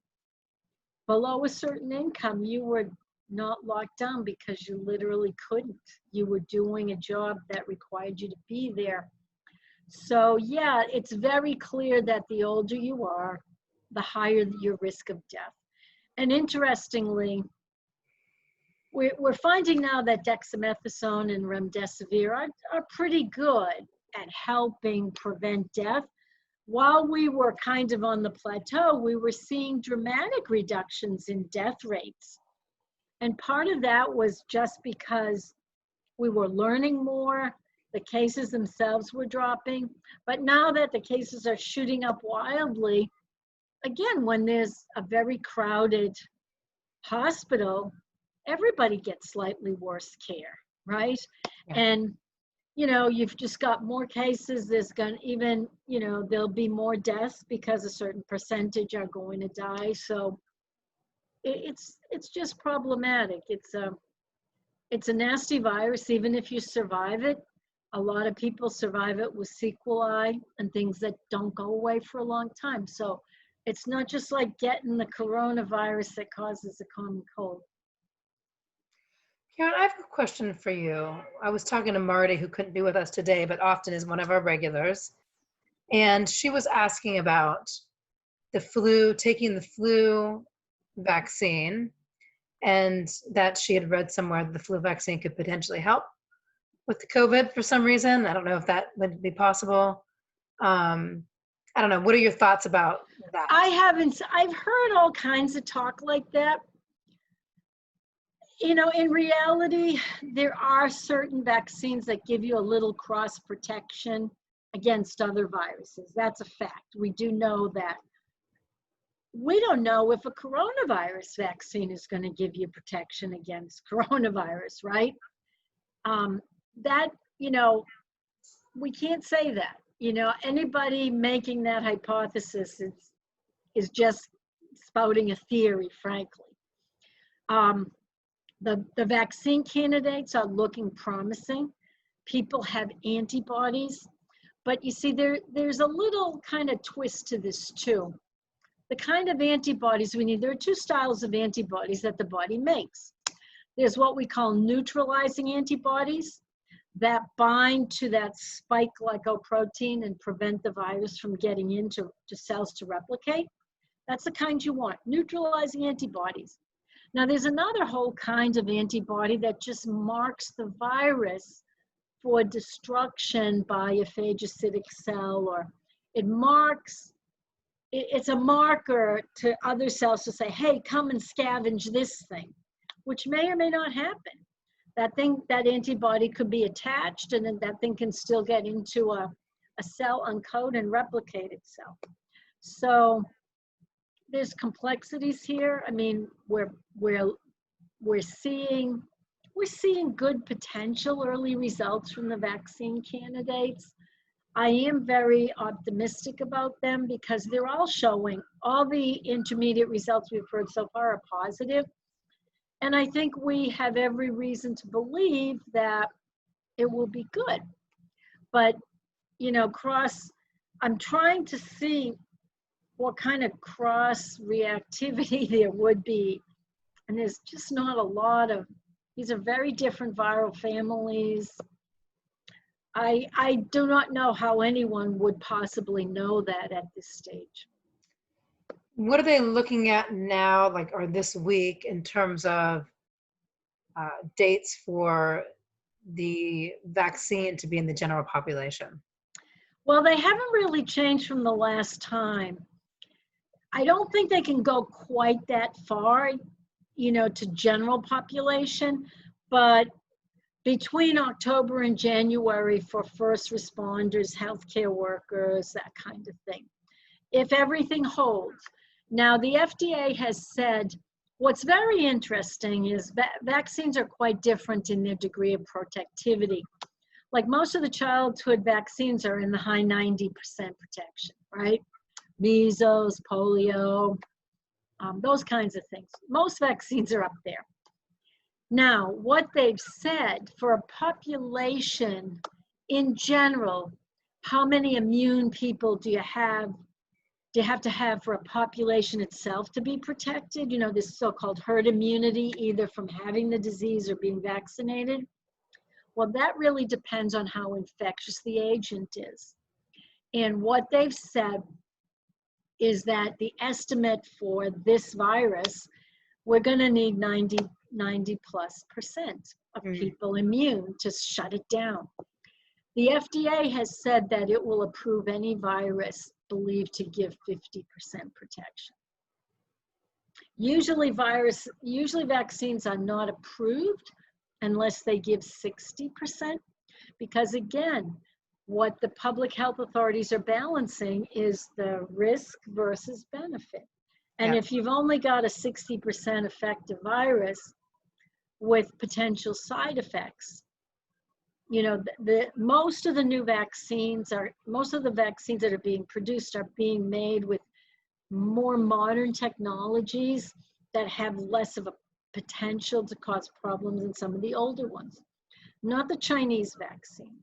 below a certain income, you were not locked down because you literally couldn't. You were doing a job that required you to be there. So yeah, it's very clear that the older you are, the higher your risk of death. And interestingly, we're finding now that dexamethasone and remdesivir are pretty good at helping prevent death. While we were kind of on the plateau, we were seeing dramatic reductions in death rates. And part of that was just because we were learning more, the cases themselves were dropping. But now that the cases are shooting up wildly, again, when there's a very crowded hospital, everybody gets slightly worse care, right? Yeah. And, you've just got more cases. There's going to even, there'll be more deaths because a certain percentage are going to die. So it's just problematic. It's a nasty virus. Even if you survive it, a lot of people survive it with sequelae and things that don't go away for a long time. So it's not just like getting the coronavirus that causes a common cold. Karen, I have a question for you. I was talking to Marty, who couldn't be with us today, but often is one of our regulars. And she was asking about the flu, taking the flu vaccine, and that she had read somewhere that the flu vaccine could potentially help with the COVID for some reason. I don't know if that would be possible. I don't know. What are your thoughts about that? I've heard all kinds of talk like that. In reality, there are certain vaccines that give you a little cross protection against other viruses. That's a fact. We do know that. We don't know if a coronavirus vaccine is going to give you protection against coronavirus, right? We can't say that. Anybody making that hypothesis is just spouting a theory, frankly. The vaccine candidates are looking promising. People have antibodies, but you see, there's a little kind of twist to this too. The kind of antibodies we need, there are two styles of antibodies that the body makes. There's what we call neutralizing antibodies that bind to that spike glycoprotein and prevent the virus from getting into cells to replicate. That's the kind you want, neutralizing antibodies. Now there's another whole kind of antibody that just marks the virus for destruction by a phagocytic cell, or it's a marker to other cells to say, hey, come and scavenge this thing, which may or may not happen. That antibody could be attached, and then that thing can still get into a cell, uncode, and replicate itself. So there's complexities here. I mean, we're seeing good potential early results from the vaccine candidates. I am very optimistic about them because they're all showing, all the intermediate results we've heard so far are positive. And I think we have every reason to believe that it will be good. But, you know, I'm trying to see what kind of cross reactivity there would be. And there's just not a lot of, these are very different viral families. I do not know how anyone would possibly know that at this stage. What are they looking at now, like, or this week, in terms of dates for the vaccine to be in the general population? Well, they haven't really changed from the last time. I don't think they can go quite that far, you know, to general population, but between October and January for first responders, healthcare workers, that kind of thing, if everything holds. Now, the FDA has said, what's very interesting is vaccines are quite different in their degree of protectivity. Like most of the childhood vaccines are in the high 90% protection, right? Measles, polio, those kinds of things. Most vaccines are up there. Now, what they've said for a population in general, how many immune people do you have to have for a population itself to be protected? You know, this so-called herd immunity, either from having the disease or being vaccinated. Well, that really depends on how infectious the agent is. And what they've said is that the estimate for this virus, we're going to need 90+% of people immune to shut it down. The FDA has said that it will approve any virus believed to give 50% protection. Usually vaccines are not approved unless they give 60%, because again, what the public health authorities are balancing is the risk versus benefit. And if you've only got a 60% effective virus with potential side effects, you know, most of the vaccines that are being produced are being made with more modern technologies that have less of a potential to cause problems than some of the older ones. Not the Chinese vaccine.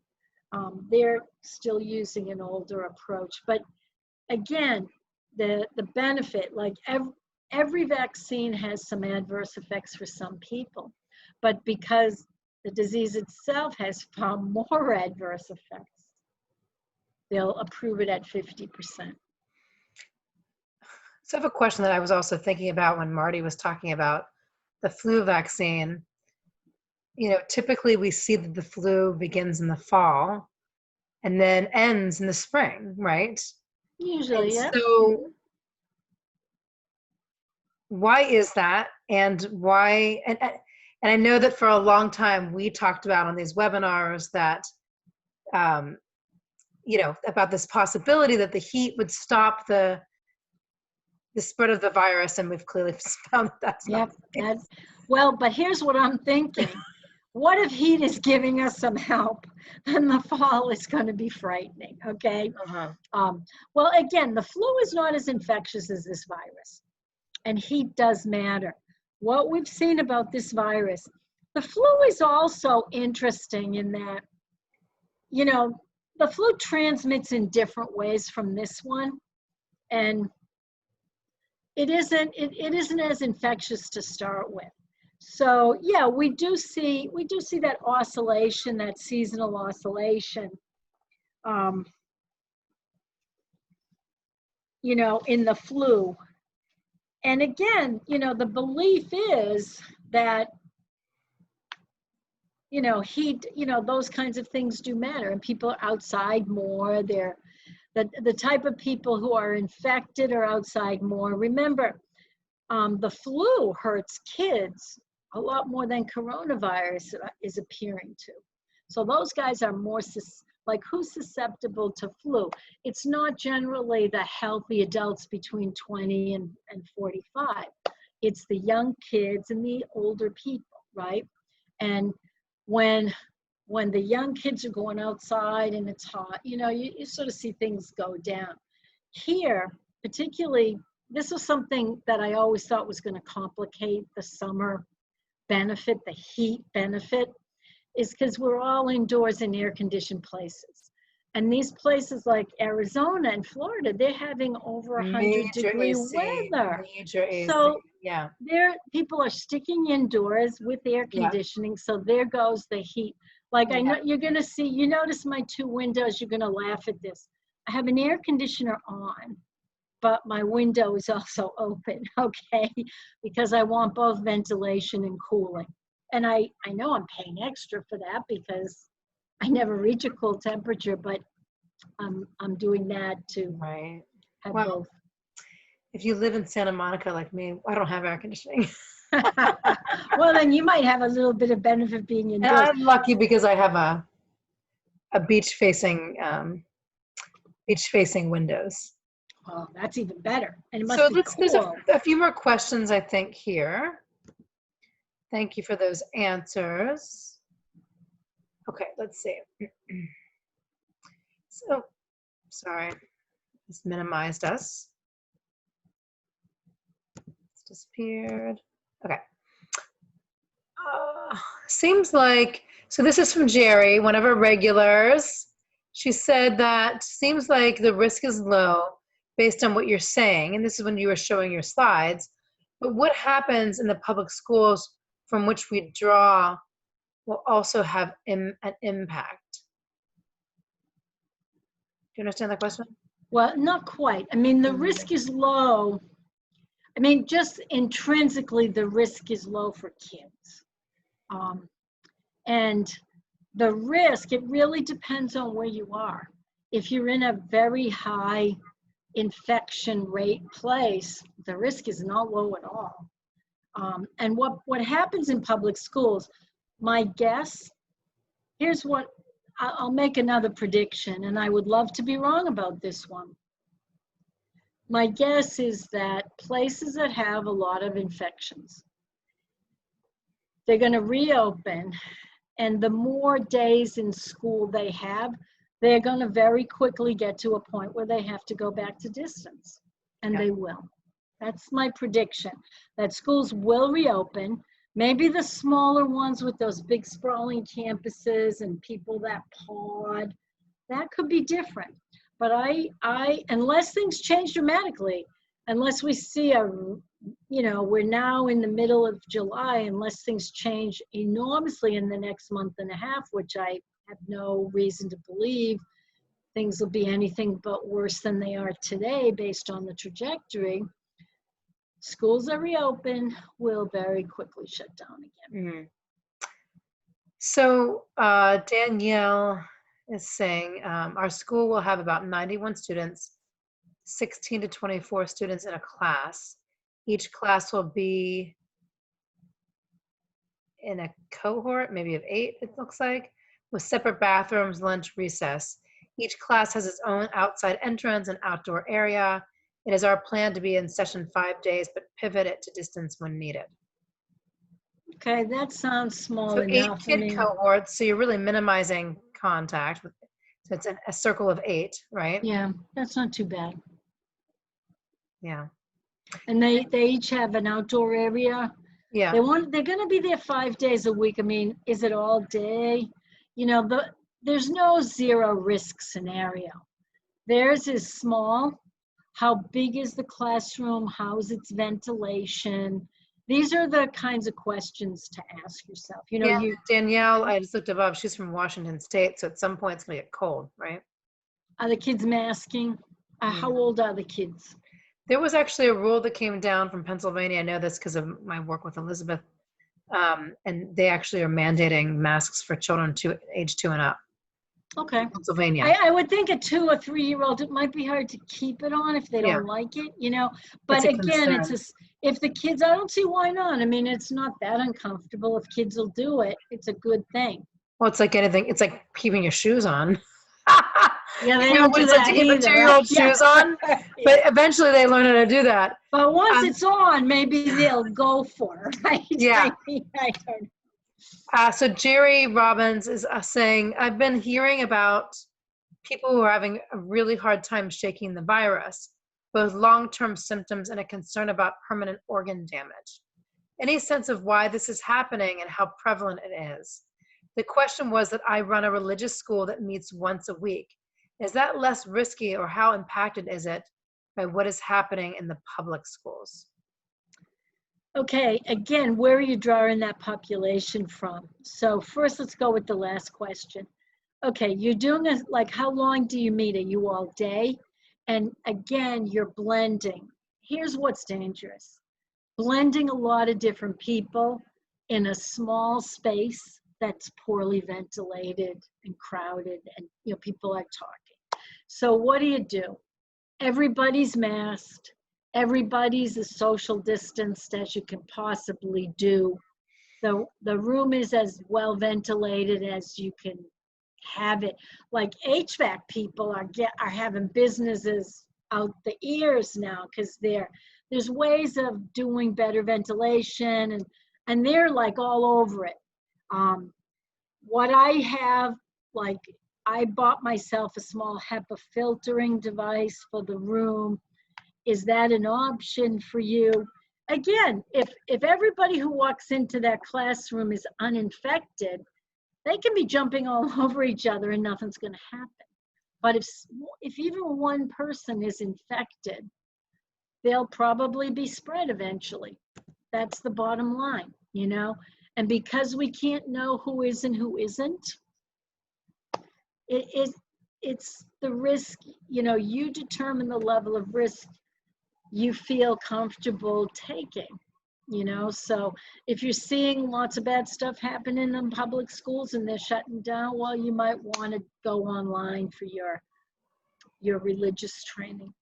They're still using an older approach. But again, the benefit, like every vaccine has some adverse effects for some people, but because the disease itself has far more adverse effects, they'll approve it at 50%. So I have a question that I was also thinking about when Marty was talking about the flu vaccine. You know, typically we see that the flu begins in the fall and then ends in the spring, right? Usually, yeah. So why is that? And why, and I know that for a long time we talked about on these webinars that, you know, about this possibility that the heat would stop the spread of the virus, and we've clearly found that that's not the case. Well, but here's what I'm thinking. What if heat is giving us some help? Then the fall is going to be frightening, okay? Well, again, the flu is not as infectious as this virus. and heat does matter. What we've seen about this virus, the flu is also interesting in that, you know, the flu transmits in different ways from this one, and it isn't as infectious to start with. So yeah, we do see that oscillation, that seasonal oscillation, you know, in the flu. And again, you know, the belief is that, you know, heat, you know, those kinds of things do matter, and people are outside more. They're the type of people who are infected are outside more. Remember, the flu hurts kids a lot more than coronavirus is appearing to. So those guys are more, like, who's susceptible to flu? It's not generally the healthy adults between 20 and 45. It's the young kids and the older people, right? And when the young kids are going outside and it's hot, you know, you sort of see things go down. Here, particularly, this was something that I always thought was going to complicate the summer benefit, the heat benefit, is because we're all indoors in air-conditioned places. And these places like Arizona and Florida, they're having over 100-degree weather. Major AC. So yeah, people are sticking indoors with air conditioning. Yeah. So there goes the heat. Like, I know you're going to see, you notice my two windows, you're going to laugh at this. I have an air conditioner on, but my window is also open, okay? Because I want both ventilation and cooling. And I know I'm paying extra for that because I never reach a cool temperature, but I'm doing that to have both. If you live in Santa Monica like me, I don't have air conditioning. Well, then you might have a little bit of benefit being indoors. And I'm lucky because I have a beach facing windows. Well, that's even better. And it must so be cool. There's a few more questions, I think, here. Thank you for those answers. Okay, let's see. So, sorry, it's minimized us. It's disappeared. Okay. Seems like, so this is from Jerry, one of our regulars. She said that seems like the risk is low based on what you're saying. And this is when you were showing your slides. But what happens in the public schools from which we draw will also have an impact? Do you understand that question? Well, not quite. I mean, the risk is low. I mean, just intrinsically, the risk is low for kids. And the risk, it really depends on where you are. If you're in a very high infection rate place, the risk is not low at all. And what happens in public schools, my guess, here's what, I'll make another prediction, and I would love to be wrong about this one. My guess is that places that have a lot of infections, they're going to reopen, and the more days in school they have, they're going to very quickly get to a point where they have to go back to distance, and they will. That's my prediction, that schools will reopen. Maybe the smaller ones with those big sprawling campuses and people that pod, that could be different. But unless things change dramatically, unless we see we're now in the middle of July, unless things change enormously in the next month and a half, which I have no reason to believe things will be anything but worse than they are today based on the trajectory, schools that reopen will very quickly shut down again. Mm-hmm. So Danielle is saying our school will have about 91 students, 16 to 24 students in a class. Each class will be in a cohort, maybe of 8, it looks like, with separate bathrooms, lunch, recess. Each class has its own outside entrance and outdoor area. It is our plan to be in session 5 days, but pivot it to distance when needed. Okay, that sounds small so enough. 8 kid cohorts, so you're really minimizing contact. So it's a circle of 8, right? Yeah, that's not too bad. Yeah. And they each have an outdoor area. Yeah. They're going to be there 5 days a week. I mean, is it all day? You know, there's no zero risk scenario. Theirs is small. How big is the classroom? How's its ventilation? These are the kinds of questions to ask yourself. You know, Yeah, Danielle, I just looked above. She's from Washington State, so at some point it's gonna get cold, right? Are the kids masking? How Yeah. old are the kids? There was actually a rule that came down from Pennsylvania. I know this because of my work with Elizabeth, and they actually are mandating masks for children age 2 and up. Okay. Pennsylvania. I would think a 2 or 3 year old, it might be hard to keep it on if they Yeah. don't like it, you know. But It's a again, concern. if the kids, I don't see why not. I mean, it's not that uncomfortable. If kids will do it, it's a good thing. Well, it's like anything. It's like keeping your shoes on. Yeah, they You know don't what do it's like that to keep a either, 2-year-old right? shoes Yeah. on, but eventually they learn how to do that. But once it's on, maybe they'll go for it, right? Yeah. I don't know. So Jerry Robbins is saying, I've been hearing about people who are having a really hard time shaking the virus, both long-term symptoms and a concern about permanent organ damage. Any sense of why this is happening and how prevalent it is? The question was that I run a religious school that meets once a week. Is that less risky, or how impacted is it by what is happening in the public schools? Okay, again, where are you drawing that population from? So first, let's go with the last question. Okay, you're doing a, like, how long do you meet? Are you all day? And again, you're blending. Here's what's dangerous. Blending a lot of different people in a small space that's poorly ventilated and crowded, and you know, people are talking. So what do? Everybody's masked. Everybody's as social distanced as you can possibly do. The room is as well ventilated as you can have it. Like HVAC people are having businesses out the ears now because there's ways of doing better ventilation, and they're like all over it. What I have, like, I bought myself a small HEPA filtering device for the room. Is that an option for you? Again, if everybody who walks into that classroom is uninfected, they can be jumping all over each other and nothing's going to happen. But if even one person is infected, they'll probably be spread eventually. That's the bottom line, you know? And because we can't know who is and who isn't, it's the risk, you know, you determine the level of risk you feel comfortable taking, you know? So if you're seeing lots of bad stuff happen in the public schools and they're shutting down, well, you might want to go online for your religious training.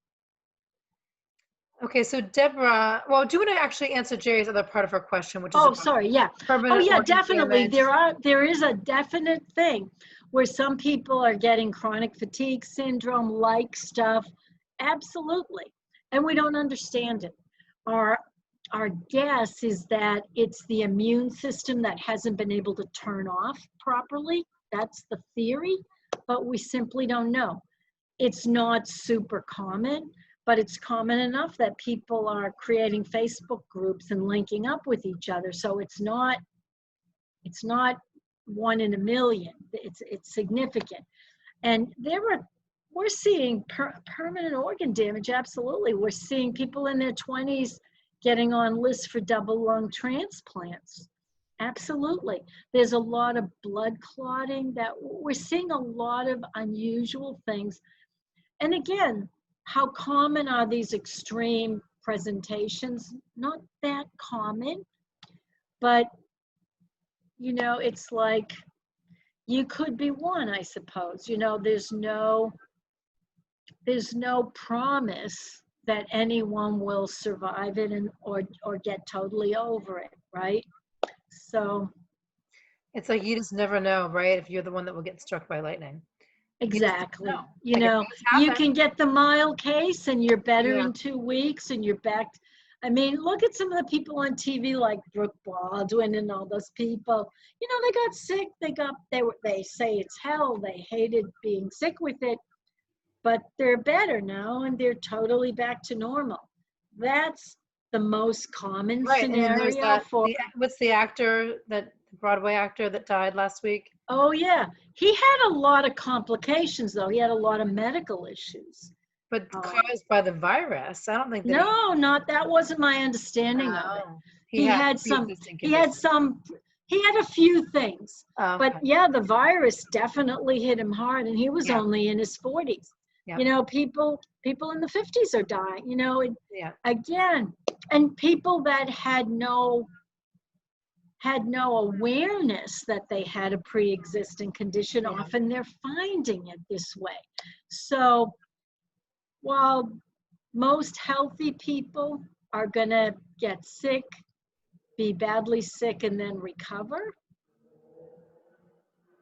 Okay, so Deborah, well, do you want to actually answer Jerry's other part of her question, which is Sorry, yeah. permanent organ Definitely. damage? There is a definite thing where some people are getting chronic fatigue syndrome like stuff. Absolutely. And we don't understand it. Our guess is that it's the immune system that hasn't been able to turn off properly. That's the theory, but we simply don't know. It's not super common, but it's common enough that people are creating Facebook groups and linking up with each other. So it's not 1 in a million. It's significant. And we're seeing permanent organ damage. Absolutely. We're seeing people in their 20s getting on lists for double lung transplants. Absolutely. There's a lot of blood clotting that we're seeing, a lot of unusual things. And again, how common are these extreme presentations? Not that common, but you know, it's like you could be one, I suppose. You know, there's no promise that anyone will survive it or get totally over it, right? So It's like you just never know, right? If you're the one that will get struck by lightning. exactly. You Like, know, you can get the mild case and you're better in 2 weeks and you're back. I mean, look at some of the people on TV like Brooke Baldwin and all those people. You know, they got sick. They say it's hell. They hated being sick with it, but they're better now and they're totally back to normal. That's the most common Right, and then there's scenario that, for, what's the actor, that Broadway actor that died last week? oh yeah, he had a lot of complications though. He had a lot of medical issues. But Um, caused by the virus. I don't think that no, not that wasn't my understanding of it. oh, he He had had some, pre-existing he had conditions. some, he had a few things, Oh, but okay. yeah, the virus definitely hit him hard, and he was Yeah, only in his 40s. yeah, You know, people in the 50s are dying, you know, yeah, again, and people that had no awareness that they had a pre-existing condition, yeah, often they're finding it this way. So while most healthy people are gonna get sick, be badly sick, and then recover,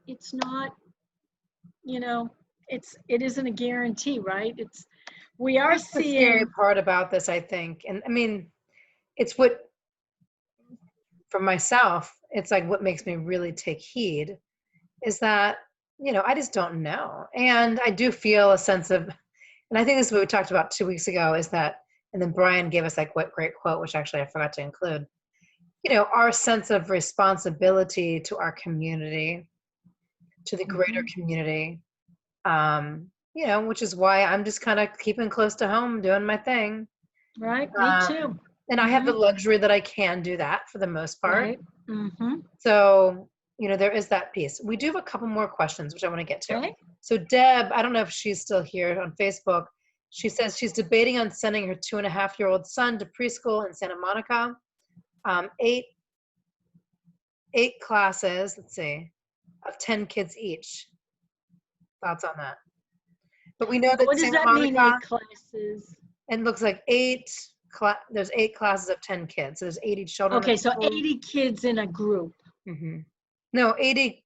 it's not, you know, it isn't a guarantee, right? We are that's the scary seeing, part about this, I think. And I mean, it's what, for myself, it's like what makes me really take heed is that, I just don't know. And I do feel a sense of, and I think this is what we talked about 2 weeks ago, is that, and then Brian gave us that great quote, which actually I forgot to include, our sense of responsibility to our community, to the greater community, which is why I'm just kind of keeping close to home, doing my thing. right? Me too. And I have the luxury that I can do that for the most part. Right. Mm-hmm. So, there is that piece. We do have a couple more questions, which I want to get to. Okay. So Deb, I don't know if she's still here on Facebook. She says she's debating on sending her 2.5-year-old son to preschool in Santa Monica. Eight classes, let's see, of 10 kids each. Thoughts on that? But we know that What does Santa that mean, 8 Monica, classes? and it looks like there's 8 classes of 10 kids. So there's 80 children. Okay, so 80 kids in a group. Mm-hmm. No, 8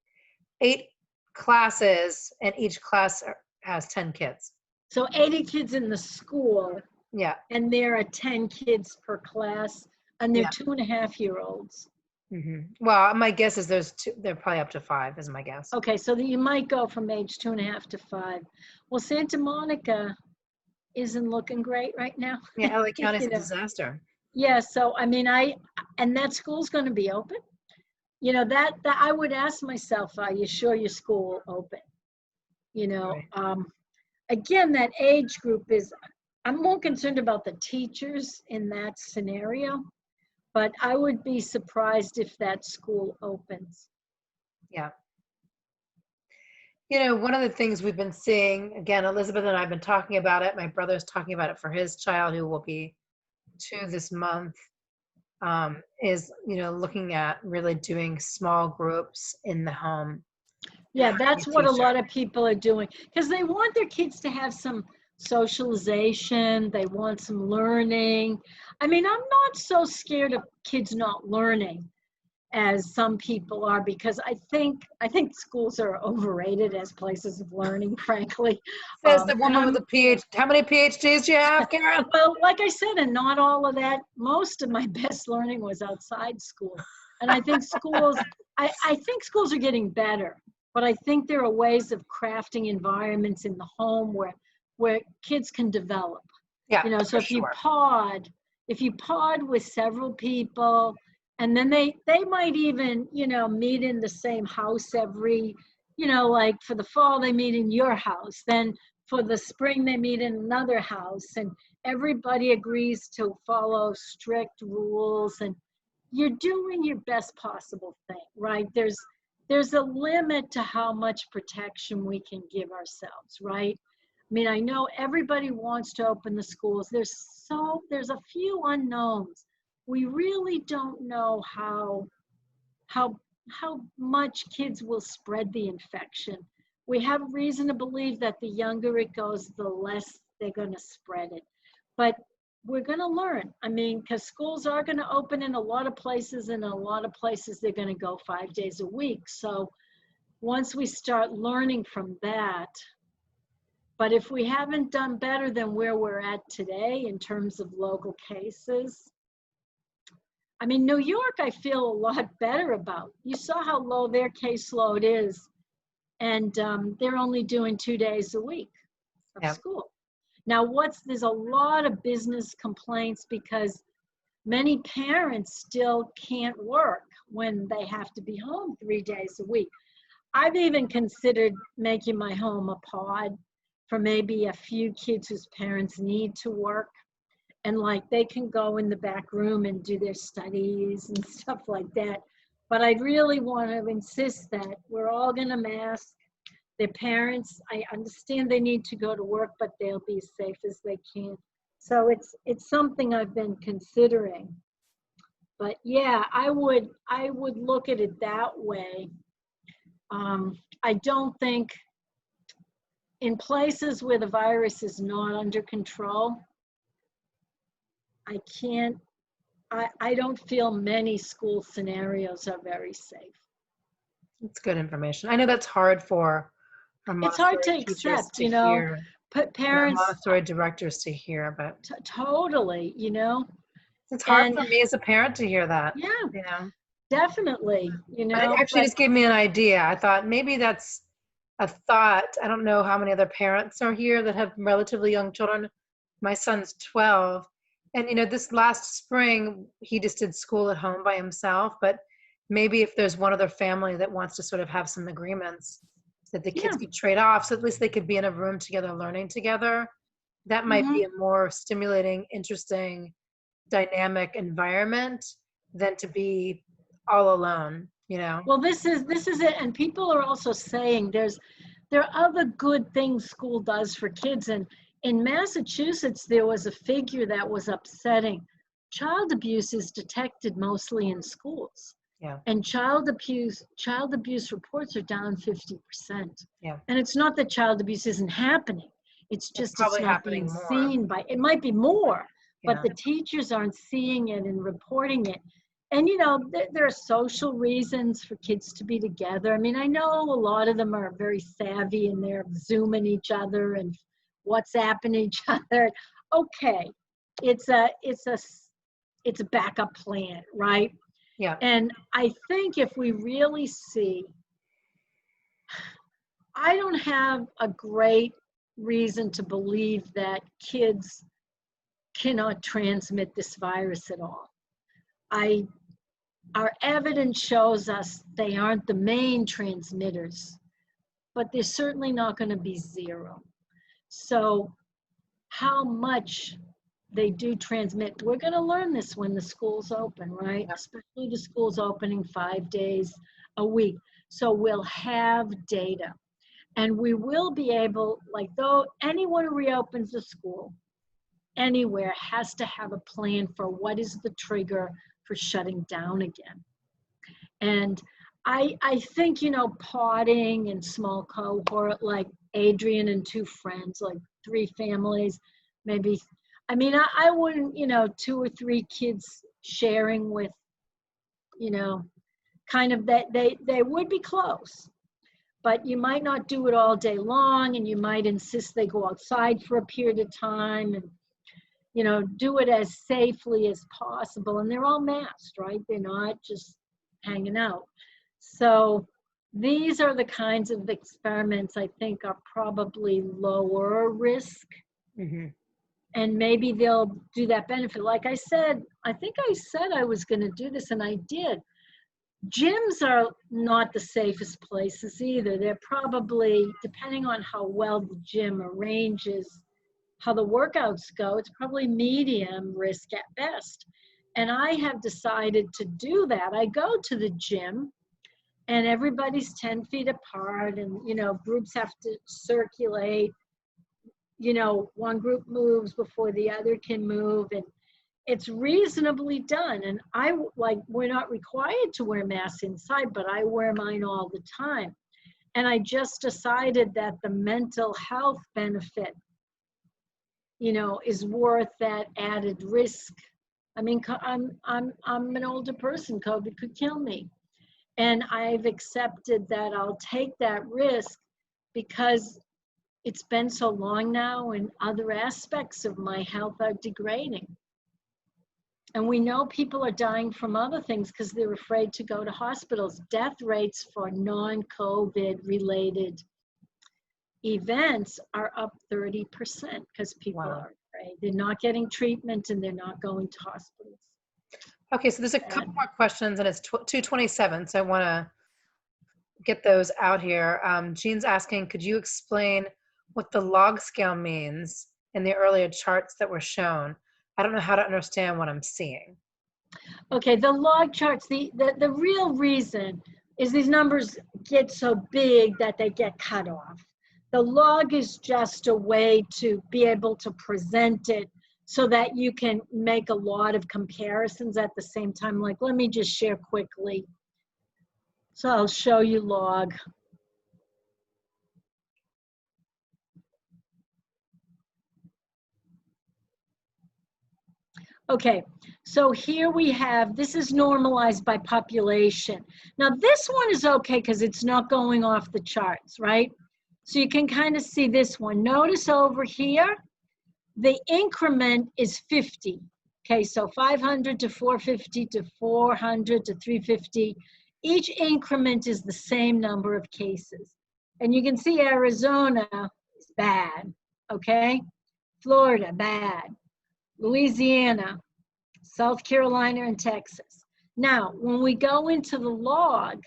classes, and each class has 10 kids. So 80 kids in the school, Yeah. and there are 10 kids per class, and they're Yeah. 2.5-year-olds. Mm-hmm. Well, my guess is they're probably up to 5, is my guess. Okay, so that you might go from age 2.5 to 5. Well, Santa Monica isn't looking great right now. Yeah, LA County's You a know. disaster. Yeah, so I mean, and that school's going to be open. You know, that I would ask myself, are you sure your school will open? You know, Right. Again, that age group I'm more concerned about the teachers in that scenario, but I would be surprised if that school opens. Yeah. One of the things we've been seeing, again, Elizabeth and I have been talking about it. My brother's talking about it for his child, who will be 2 this month, is, looking at really doing small groups in the home. Yeah, that's what a lot of people are doing, because they want their kids to have some socialization. They want some learning. I mean, I'm not so scared of kids not learning as some people are, because I think schools are overrated as places of learning, frankly. Says the woman with a PhD. How many PhDs do you have, Karen? Well, like I said, and not all of that. Most of my best learning was outside school. And I think I think schools are getting better, but I think there are ways of crafting environments in the home where kids can develop. Yeah, So if you pod with several people, and then they might even, meet in the same house every, like for the fall, they meet in your house. Then for the spring, they meet in another house, and everybody agrees to follow strict rules, and you're doing your best possible thing, right? There's a limit to how much protection we can give ourselves, right? I mean, I know everybody wants to open the schools. There's a few unknowns. We really don't know how much kids will spread the infection. We have reason to believe that the younger it goes, the less they're going to spread it. But we're going to learn. I mean, because schools are going to open in a lot of places, and a lot of places they're going to go 5 days a week. So once we start learning from that, but if we haven't done better than where we're at today in terms of local cases, I mean, New York, I feel a lot better about. You saw how low their caseload is, and they're only doing 2 days a week of school. Now, there's a lot of business complaints because many parents still can't work when they have to be home 3 days a week. I've even considered making my home a pod for maybe a few kids whose parents need to work. And like they can go in the back room and do their studies and stuff like that. But I really want to insist that we're all going to mask. Their parents, I understand they need to go to work, but they'll be as safe as they can. So it's something I've been considering. But yeah, I would look at it that way. I don't think in places where the virus is not under control, I don't feel many school scenarios are very safe. It's good information. I know that's hard for our It's hard to Montessori teachers accept, to you know, hear, and our parents, Montessori directors to hear, but totally, you know. it's hard And for me as a parent to hear that, yeah, you know. definitely, you But it know, actually but just gave me an idea. I thought maybe that's a thought. I don't know how many other parents are here that have relatively young children. My son's 12. And, you know, this last spring, he just did school at home by himself. But maybe if there's one other family that wants to sort of have some agreements that the kids yeah, could trade off, so at least they could be in a room together learning together, that might be mhm. a more stimulating, interesting, dynamic environment than to be all alone, you know? Well, this is it. And people are also saying there are other good things school does for kids. And in Massachusetts, there was a figure that was upsetting. Child abuse is detected mostly in schools. Yeah. And child abuse reports are down 50%. Yeah. And it's not that child abuse isn't happening. It's just it's probably not happening being more. seen by, it might be more, but Yeah. the teachers aren't seeing it and reporting it. And you know, there are social reasons for kids to be together. I mean, I know a lot of them are very savvy and they're Zooming each other and WhatsApping each other. Okay, it's a backup plan, right? Yeah. And I think if we really see, I don't have a great reason to believe that kids cannot transmit this virus at all. Our evidence shows us they aren't the main transmitters, but they're certainly not going to be zero. So how much they do transmit, we're going to learn this when the schools open, right? Yeah. Especially the schools opening 5 days a week. So we'll have data. And we will be able, like though anyone who reopens a school anywhere has to have a plan for what is the trigger for shutting down again. And I think, you know, podding and small cohort, like Adrian and 2 friends, like 3 families, maybe, I mean, I wouldn't, you know, 2 or 3 kids sharing with, you know, kind of that they would be close, but you might not do it all day long, and you might insist they go outside for a period of time and, you know, do it as safely as possible. And they're all masked, right? They're not just hanging out. So these are the kinds of experiments I think are probably lower risk. Mm-hmm. And maybe they'll do that benefit. Like I said, I think I said I was going to do this, and I did. Gyms are not the safest places either. They're probably, depending on how well the gym arranges how the workouts go, it's probably medium risk at best. And I have decided to do that. I go to the gym and everybody's 10 feet apart, and, you know, groups have to circulate. You know, one group moves before the other can move, and it's reasonably done. And we're not required to wear masks inside, but I wear mine all the time. And I just decided that the mental health benefit, you know, is worth that added risk. I mean, I'm an older person. COVID could kill me. And I've accepted that I'll take that risk because it's been so long now and other aspects of my health are degrading. And we know people are dying from other things because they're afraid to go to hospitals. Death rates for non-COVID related events are up 30% because people Wow. are afraid. They're not getting treatment and they're not going to hospitals. Okay, so there's a couple more questions, and it's 2:27, so I want to get those out here. Jean's asking, could you explain what the log scale means in the earlier charts that were shown? I don't know how to understand what I'm seeing. Okay, the log charts, the real reason is these numbers get so big that they get cut off. The log is just a way to be able to present it so that you can make a lot of comparisons at the same time. Like, let me just share quickly. So I'll show you log. Okay, so here we have, this is normalized by population. Now this one is okay because it's not going off the charts, right? So you can kind of see this one. Notice over here, the increment is 50. Okay, so 500 to 450 to 400 to 350. Each increment is the same number of cases. And you can see Arizona is bad, okay? Florida, bad. Louisiana, South Carolina, and Texas. Now, when we go into the log,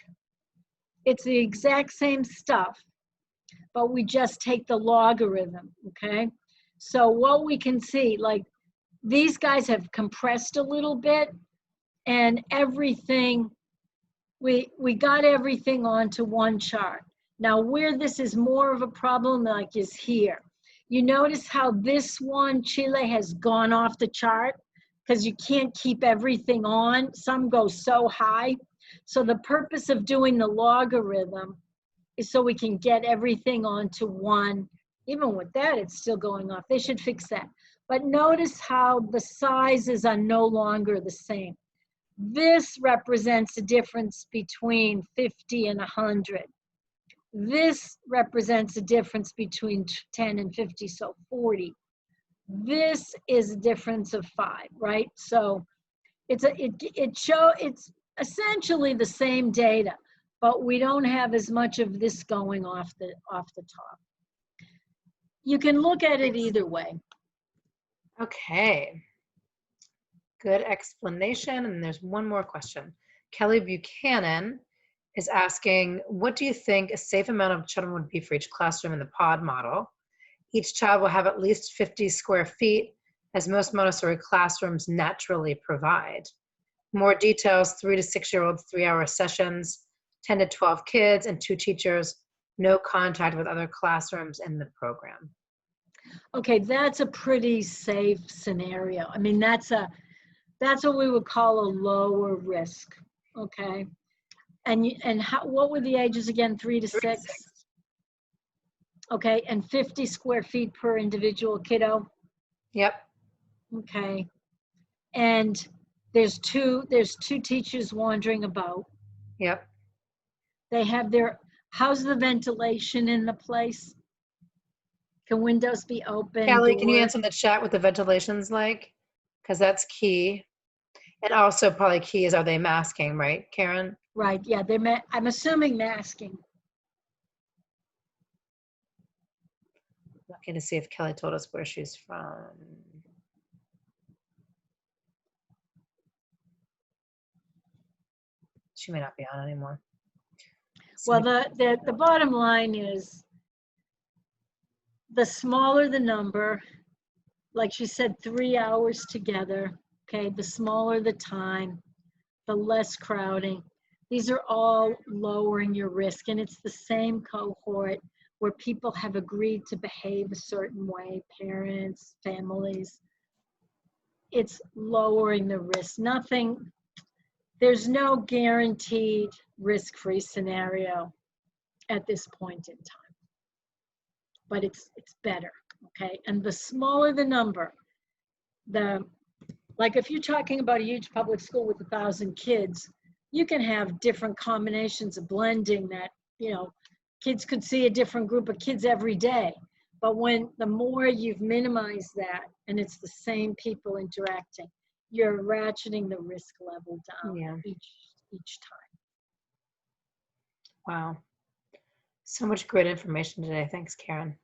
it's the exact same stuff, but we just take the logarithm, okay? So what we can see, like, these guys have compressed a little bit, and everything, we got everything onto one chart. Now, where this is more of a problem, like, is here. You notice how this one, Chile, has gone off the chart because you can't keep everything on. Some go so high. So the purpose of doing the logarithm is so we can get everything onto one. Even with that, it's still going off. They should fix that. But notice how the sizes are no longer the same. This represents a difference between 50 and 100. This represents a difference between 10 and 50, so 40. This is a difference of 5, right? So it's essentially the same data, but we don't have as much of this going off the top. You can look at it either way. Okay. Good explanation. And there's one more question. Kelly Buchanan is asking, what do you think a safe amount of children would be for each classroom in the pod model? Each child will have at least 50 square feet, as most Montessori classrooms naturally provide. More details, 3 to 6-year-olds, 3-hour sessions, 10 to 12 kids and 2 teachers, no contact with other classrooms in the program. Okay, that's a pretty safe scenario. I mean, that's what we would call a lower risk, okay? And what were the ages again, 3 to 6? Okay, and 50 square feet per individual kiddo? Yep. Okay, and there's two teachers wandering about. Yep. They have how's the ventilation in the place? Can windows be open? Kelly, can you answer in the chat what the ventilation's like? Because that's key. And also probably key is, are they masking, right, Karen? Right, yeah, I'm assuming masking. Looking to see if Kelly told us where she's from. She may not be on anymore. Well, the bottom line is, the smaller the number, like she said, 3 hours together, okay, the smaller the time, the less crowding. These are all lowering your risk, and it's the same cohort where people have agreed to behave a certain way, parents, families. It's lowering the risk. There's no guaranteed risk-free scenario at this point in time, but it's better, okay? And the smaller the number, like if you're talking about a huge public school with 1,000 kids, you can have different combinations of blending that, kids could see a different group of kids every day. But the more you've minimized that and it's the same people interacting, you're ratcheting the risk level down each time. Wow. So much great information today. Thanks, Karen.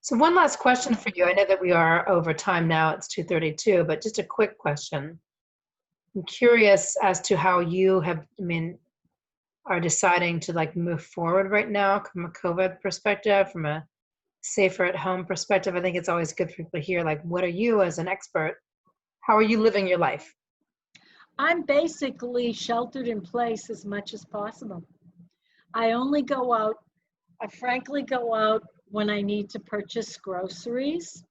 So one last question for you. I know that we are over time now. It's 2:32, but just a quick question. I'm curious as to how you have, I mean, are deciding to like move forward right now from a COVID perspective, from a safer at home perspective. I think it's always good for people to hear, like, what are you as an expert? How are you living your life? I'm basically sheltered in place as much as possible. I only go out, I frankly go out when I need to purchase groceries.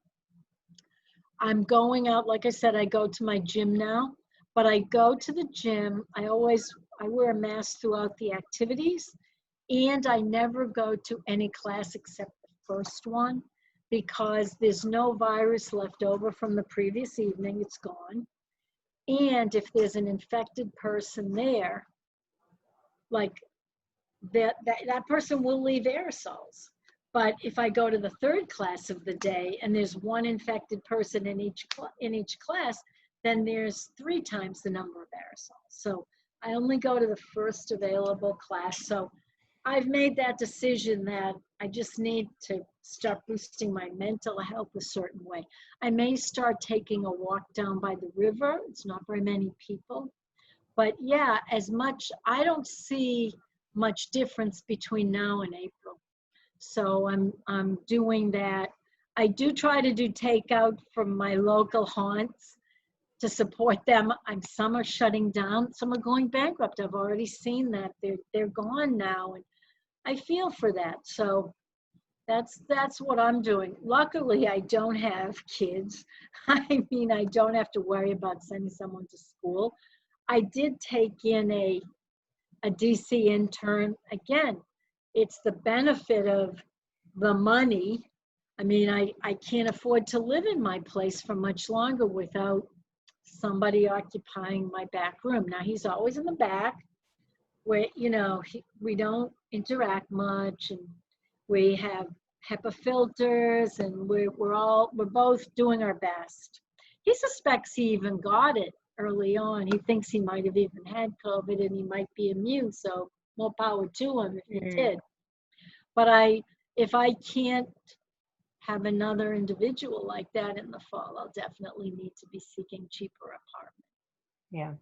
I'm going out, like I said, I go to my gym now, but I go to the gym. I wear a mask throughout the activities, and I never go to any class except the first one because there's no virus left over from the previous evening. It's gone. And if there's an infected person there, like that person will leave aerosols. But if I go to the third class of the day and there's one infected person in each class, then there's 3 times the number of aerosols. So I only go to the first available class. So I've made that decision that I just need to start boosting my mental health a certain way. I may start taking a walk down by the river. It's not very many people. But yeah, I don't see much difference between now and April. So I'm doing that. I do try to do takeout from my local haunts to support them. Some are shutting down, some are going bankrupt. I've already seen that. They're gone now, and I feel for that. So that's what I'm doing. Luckily, I don't have kids. I mean, I don't have to worry about sending someone to school. I did take in a DC intern. Again, it's the benefit of the money. I mean, I can't afford to live in my place for much longer without somebody occupying my back room. Now, he's always in the back where, we don't interact much, and we have HEPA filters, and we're both doing our best. He suspects he even got it early on. He thinks he might have even had COVID and he might be immune, so more power to him if he did. But if I can't have another individual like that in the fall, I'll definitely need to be seeking cheaper apartments. Yeah.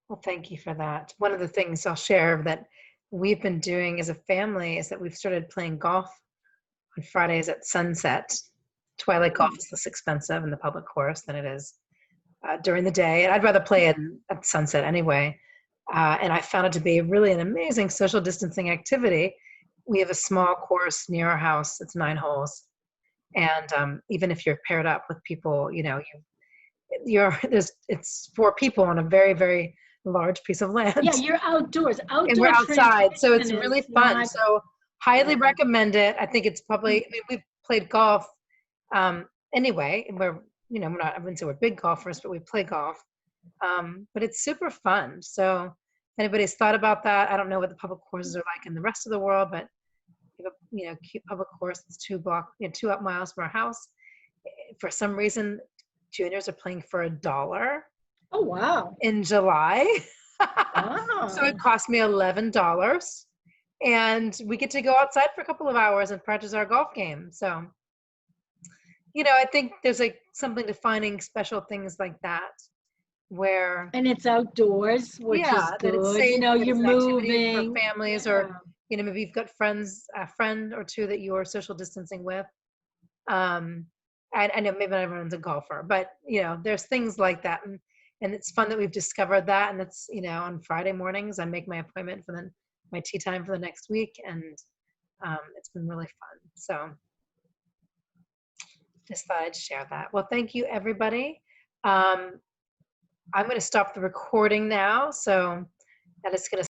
Well, thank you for that. One of the things I'll share that we've been doing as a family is that we've started playing golf on Fridays at sunset. Twilight golf is less expensive in the public course than it is during the day. And I'd rather play at sunset anyway. And I found it to be really an amazing social distancing activity. We have a small course near our house. It's 9 holes. And even if you're paired up with people, it's 4 people on a very, very large piece of land. Yeah, you're outdoors. And we're outside, so it's really fun. So highly recommend it. I think it's probably, I mean, we've played golf anyway, and I wouldn't say we're big golfers, but we play golf. But it's super fun. So if anybody's thought about that, I don't know what the public courses are like in the rest of the world, but we have a cute public course that's 2 miles from our house. For some reason, juniors are playing for $1. Oh, wow. In July. Wow. So it cost me $11. And we get to go outside for a couple of hours and practice our golf game. So, I think there's like something to finding special things like that where. And it's outdoors, which is good. It's safe, you're moving. For families or, maybe you've got a friend or 2 that you're social distancing with. I know maybe not everyone's a golfer, but, there's things like that. And it's fun that we've discovered that. And it's, on Friday mornings, I make my appointment for my tea time for the next week. And it's been really fun. So just thought I'd share that. Well, thank you, everybody. I'm going to stop the recording now. So that is going to